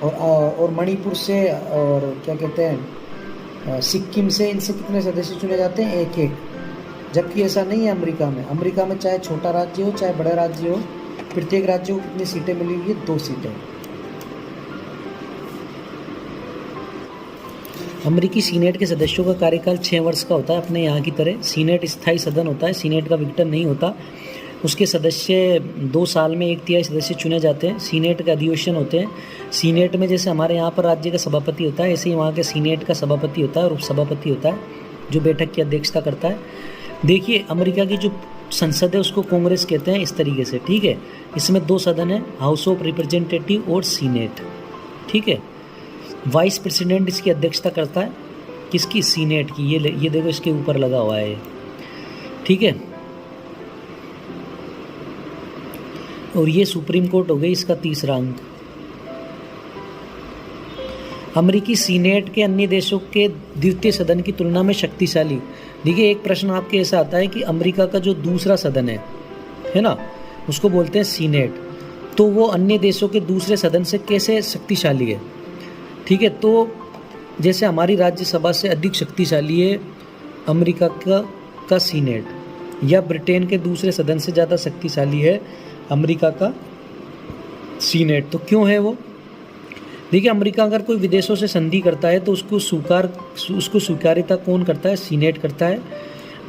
और मणिपुर से, और क्या कहते हैं, सिक्किम से, इनसे कितने सदस्य चुने जाते हैं? 1-1। जबकि ऐसा नहीं है अमेरिका में। अमेरिका में चाहे छोटा राज्य हो चाहे बड़ा राज्य हो, प्रत्येक राज्य को कितनी सीटें मिली हुई है? 2 सीटें। अमेरिकी सीनेट के सदस्यों का कार्यकाल 6 वर्ष का होता है, अपने यहाँ की तरह। सीनेट स्थायी सदन होता है, सीनेट का विघटन नहीं होता। उसके सदस्य 2 साल में 1/3 सदस्य चुने जाते हैं। सीनेट का अधिवेशन होते हैं। सीनेट में जैसे हमारे यहाँ पर राज्य का सभापति होता है, ऐसे ही वहाँ के सीनेट का सभापति होता है और उपसभापति होता है, जो बैठक की अध्यक्षता करता है। देखिए, अमेरिका की जो संसद है उसको कांग्रेस कहते हैं, इस तरीके से, ठीक है। इसमें 2 सदन है, हाउस ऑफ रिप्रेजेंटेटिव और सीनेट, ठीक है। वाइस प्रेसिडेंट इसकी अध्यक्षता करता है, किसकी? सीनेट की। ये देखो, इसके ऊपर लगा हुआ है, ठीक है। और ये सुप्रीम कोर्ट हो गई, इसका 3रा अंक। अमेरिकी सीनेट के अन्य देशों के द्वितीय सदन की तुलना में शक्तिशाली। देखिए, एक प्रश्न आपके ऐसा आता है कि अमेरिका का जो दूसरा सदन है ना, उसको बोलते हैं सीनेट, तो वो अन्य देशों के दूसरे सदन से कैसे शक्तिशाली है? ठीक है, तो जैसे हमारी राज्यसभा से अधिक शक्तिशाली है अमेरिका का सीनेट, या ब्रिटेन के दूसरे सदन से ज़्यादा शक्तिशाली है अमेरिका का सीनेट। तो क्यों है वो? देखिए, अमेरिका अगर कोई विदेशों से संधि करता है तो उसको स्वीकार्यता कौन करता है? सीनेट करता है,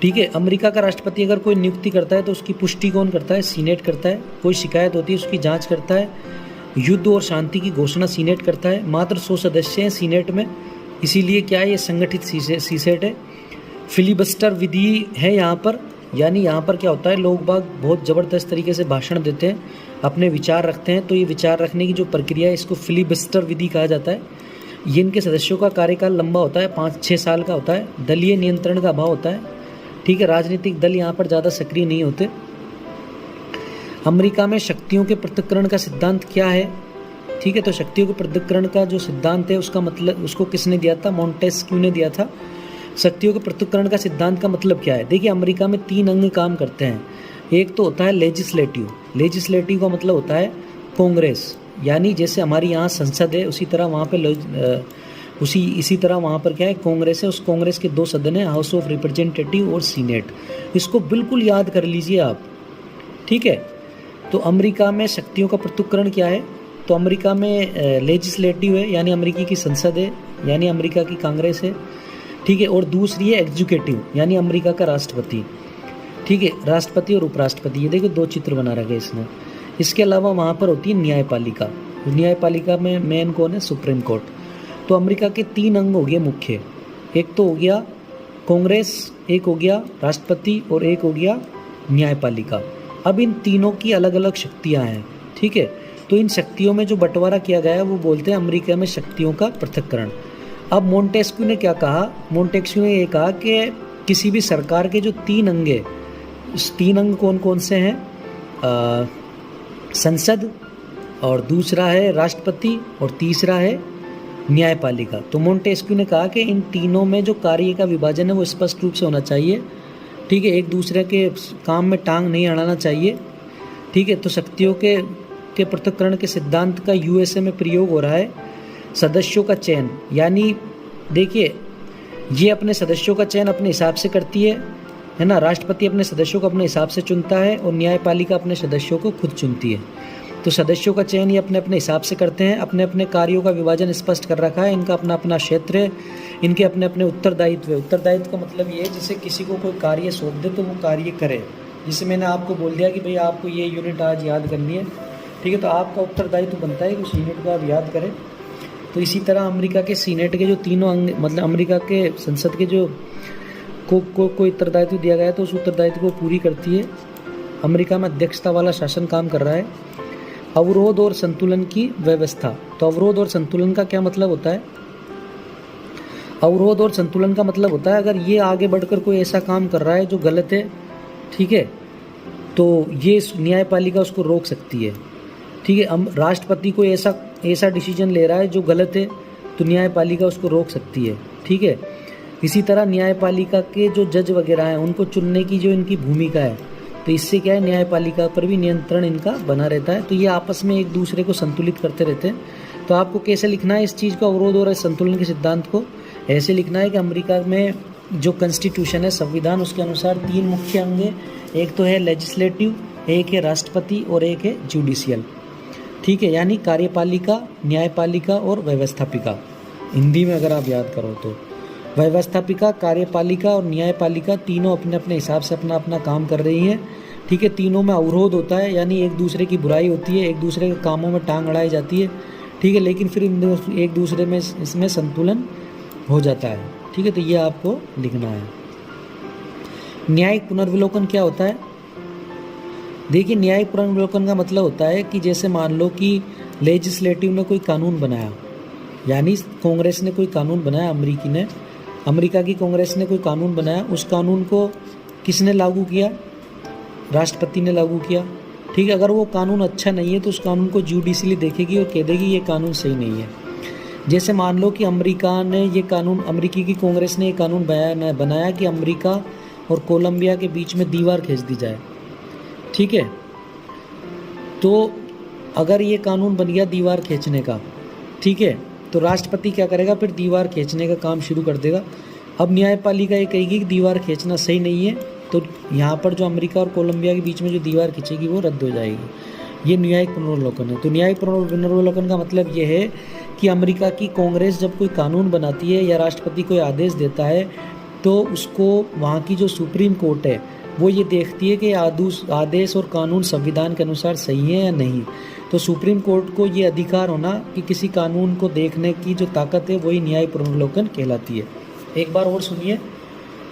ठीक है। अमेरिका का राष्ट्रपति अगर कोई नियुक्ति करता है तो उसकी पुष्टि कौन करता है? सीनेट करता है। कोई शिकायत होती है उसकी जांच करता है। युद्ध और शांति की घोषणा सीनेट करता है। मात्र 100 सदस्य हैं सीनेट में, इसीलिए क्या है, ये संगठित सीसेट है। फिलिबस्टर विधि है यहाँ पर, यानी यहाँ पर क्या होता है, लोग बाग बहुत ज़बरदस्त तरीके से भाषण देते हैं, अपने विचार रखते हैं, तो ये विचार रखने की जो प्रक्रिया है इसको फिलिबस्टर विधि कहा जाता है। ये इनके सदस्यों का कार्यकाल लंबा होता है, 5-6 साल का होता है। दलीय नियंत्रण का अभाव होता है, ठीक है। राजनीतिक दल यहाँ पर ज़्यादा सक्रिय नहीं होते। अमेरिका में शक्तियों के पृथक्करण का सिद्धांत क्या है? ठीक है, तो शक्तियों के पृथक्करण का जो सिद्धांत है उसका मतलब, उसको किसने दिया था? मॉन्टेस्क्यू ने दिया था। शक्तियों के पृथक्करण का सिद्धांत का मतलब क्या है? देखिए, अमेरिका में 3 अंग काम करते हैं। एक तो होता है लेजिस्लेटिव। लेजिस्लेटिव का मतलब होता है कांग्रेस, यानी जैसे हमारी यहाँ संसद है उसी तरह वहाँ पे इसी तरह वहाँ पर क्या है, कांग्रेस है। उस कांग्रेस के 2 सदन हैं, हाउस ऑफ रिप्रेजेंटेटिव और सीनेट। इसको बिल्कुल याद कर लीजिए आप, ठीक है। तो अमेरिका में शक्तियों का पृथक्करण क्या है? तो अमेरिका में लेजिस्लेटिव है, यानी अमेरिकी की संसद है, यानी अमेरिका की कांग्रेस है, ठीक है। और दूसरी है एग्जीक्यूटिव, यानी अमेरिका का राष्ट्रपति, ठीक है। राष्ट्रपति और उपराष्ट्रपति, ये देखो 2 चित्र बना रखे इसने। इसके अलावा वहाँ पर होती है न्यायपालिका। न्यायपालिका में मेन कौन है? Supreme court. तो अमेरिका के 3 अंग हो गए मुख्य। एक तो हो गया कांग्रेस, एक हो गया राष्ट्रपति और एक हो गया न्यायपालिका, अब इन तीनों की अलग अलग शक्तियाँ हैं, ठीक है। तो इन शक्तियों में जो बंटवारा किया गया है वो बोलते हैं अमेरिका में शक्तियों का पृथक्करण। अब मोंटेस्क्यू ने क्या कहा, मोंटेस्क्यू ने ये कहा कि किसी भी सरकार के जो 3 अंग है, इस 3 अंग कौन कौन से हैं, संसद, और दूसरा है राष्ट्रपति, और तीसरा है न्यायपालिका। तो मोंटेस्क्यू ने कहा कि इन तीनों में जो कार्य का विभाजन है वो स्पष्ट रूप से होना चाहिए, ठीक है। एक दूसरे के काम में टांग नहीं अड़ाना चाहिए, ठीक है। तो शक्तियों के पृथक्करण के सिद्धांत का यूएसए में प्रयोग हो रहा है। सदस्यों का चयन, यानी देखिए ये अपने सदस्यों का चयन अपने हिसाब से करती है ना। राष्ट्रपति अपने सदस्यों को अपने हिसाब से चुनता है और न्यायपालिका अपने सदस्यों को खुद चुनती है। तो सदस्यों का चयन ये अपने अपने हिसाब से करते हैं, अपने अपने कार्यों का विभाजन स्पष्ट कर रखा है, इनका अपना अपना क्षेत्र है, इनके अपने अपने उत्तरदायित्व है। उत्तरदायित्व का मतलब ये है जैसे किसी को कोई कार्य सौंप दे तो वो कार्य करे। जैसे मैंने आपको बोल दिया कि भाई आपको ये यूनिट आज याद करनी है, ठीक है, तो आपका उत्तरदायित्व बनता है कि उस यूनिट को आप याद करें। तो इसी तरह अमेरिका के सीनेट के जो तीनों अंग, मतलब अमेरिका के संसद के जो कोई उत्तरदायित्व दिया गया है तो उस उत्तरदायित्व को पूरी करती है। अमेरिका में अध्यक्षता वाला शासन काम कर रहा है। अवरोध और संतुलन की व्यवस्था। तो अवरोध और संतुलन का क्या मतलब होता है? अवरोध और संतुलन का मतलब होता है अगर ये आगे बढ़कर कोई ऐसा काम कर रहा है जो गलत है, ठीक है, तो ये न्यायपालिका उसको रोक सकती है, ठीक है। राष्ट्रपति कोई ऐसा डिसीजन ले रहा है जो गलत है तो न्यायपालिका उसको रोक सकती है, ठीक है। इसी तरह न्यायपालिका के जो जज वगैरह हैं उनको चुनने की जो इनकी भूमिका है, तो इससे क्या है न्यायपालिका पर भी नियंत्रण इनका बना रहता है। तो ये आपस में एक दूसरे को संतुलित करते रहते हैं। तो आपको कैसे लिखना है इस चीज़ को, अवरोध और संतुलन के सिद्धांत को? ऐसे लिखना है कि अमेरिका में जो कॉन्स्टिट्यूशन है, संविधान, उसके अनुसार 3 मुख्य अंग हैं। एक तो है लेजिस्लेटिव, एक है राष्ट्रपति और एक है जुडिशियल, ठीक है, यानी कार्यपालिका, न्यायपालिका और व्यवस्थापिका। हिंदी में अगर आप याद करो तो व्यवस्थापिका, कार्यपालिका और न्यायपालिका तीनों अपने अपने हिसाब से अपना अपना काम कर रही हैं, ठीक है। तीनों में अवरोध होता है, यानी एक दूसरे की बुराई होती है, एक दूसरे के कामों में टांग अड़ाई जाती है, ठीक है, लेकिन फिर एक दूसरे में इसमें संतुलन हो जाता है, ठीक है। तो ये आपको लिखना है। न्यायिक पुनर्विलोकन क्या होता है? देखिए, न्यायिक पुनर्विलोकन का मतलब होता है कि जैसे मान लो कि लेजिस्लेटिव ने कोई कानून बनाया, यानी कांग्रेस ने कोई कानून बनाया, अमेरिका की कांग्रेस ने कोई कानून बनाया, उस कानून को किसने लागू किया? राष्ट्रपति ने लागू किया, ठीक है। अगर वो कानून अच्छा नहीं है तो उस कानून को जुडिशली देखेगी और कह देगी ये कानून सही नहीं है। जैसे मान लो कि अमेरिकी की कांग्रेस ने ये कानून बनाया कि अमेरिका और कोलंबिया के बीच में दीवार खींच दी जाए, ठीक है। तो अगर ये कानून बन गया दीवार खींचने का, ठीक है, तो राष्ट्रपति क्या करेगा? फिर दीवार खींचने का काम शुरू कर देगा। अब न्यायपालिका ये कहेगी कि दीवार खींचना सही नहीं है, तो यहाँ पर जो अमेरिका और कोलंबिया के बीच में जो दीवार खींचेगी वो रद्द हो जाएगी। ये न्यायिक पुनर्विलोकन है। तो न्यायिक पुनर्विलोकन का मतलब ये है कि अमेरिका की कांग्रेस जब कोई कानून बनाती है या राष्ट्रपति कोई आदेश देता है तो उसको वहाँ की जो सुप्रीम कोर्ट है वो ये देखती है कि आदेश और कानून संविधान के अनुसार सही है या नहीं। तो सुप्रीम कोर्ट को ये अधिकार होना कि किसी कानून को देखने की जो ताकत है वही न्यायिक पुनर्विलोकन कहलाती है। एक बार और सुनिए,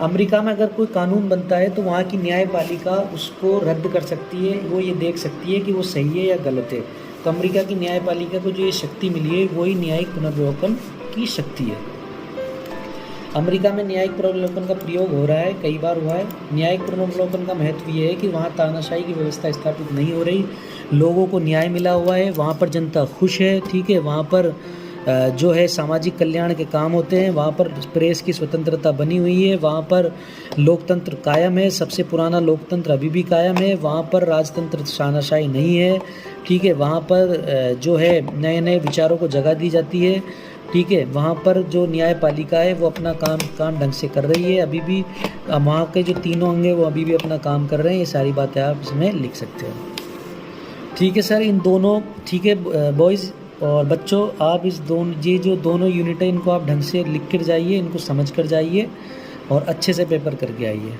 अमेरिका में अगर कोई कानून बनता है तो वहाँ की न्यायपालिका उसको रद्द कर सकती है, वो ये देख सकती है कि वो सही है या गलत है। तो अमेरिका की न्यायपालिका को जो ये शक्ति मिली है वही न्यायिक पुनर्विलोकन की शक्ति है। अमेरिका में न्यायिक पुनर्विलोकन का प्रयोग हो रहा है, कई बार हुआ है। न्यायिक पुनर्विलोकन का महत्व ये है कि वहाँ तानाशाही की व्यवस्था स्थापित नहीं हो रही, लोगों को न्याय मिला हुआ है, वहाँ पर जनता खुश है, ठीक है, वहाँ पर जो है सामाजिक कल्याण के काम होते हैं, वहाँ पर प्रेस की स्वतंत्रता बनी हुई है, वहाँ पर लोकतंत्र कायम है, सबसे पुराना लोकतंत्र अभी भी कायम है, वहाँ पर राजतंत्र तानाशाही नहीं है, ठीक है, वहाँ पर जो है नए नए विचारों को जगह दी जाती है, ठीक है, वहाँ पर जो न्यायपालिका है वो अपना काम ढंग से कर रही है, अभी भी वहाँ के जो तीनों अंग हैं वो अभी भी अपना काम कर रहे हैं। ये सारी बातें आप इसमें लिख सकते हो, ठीक है सर। इन दोनों, ठीक है बॉयज़ और बच्चों, आप ये जो दोनों यूनिट है इनको आप ढंग से लिख कर जाइए, इनको समझ कर जाइए और अच्छे से पेपर करके आइए।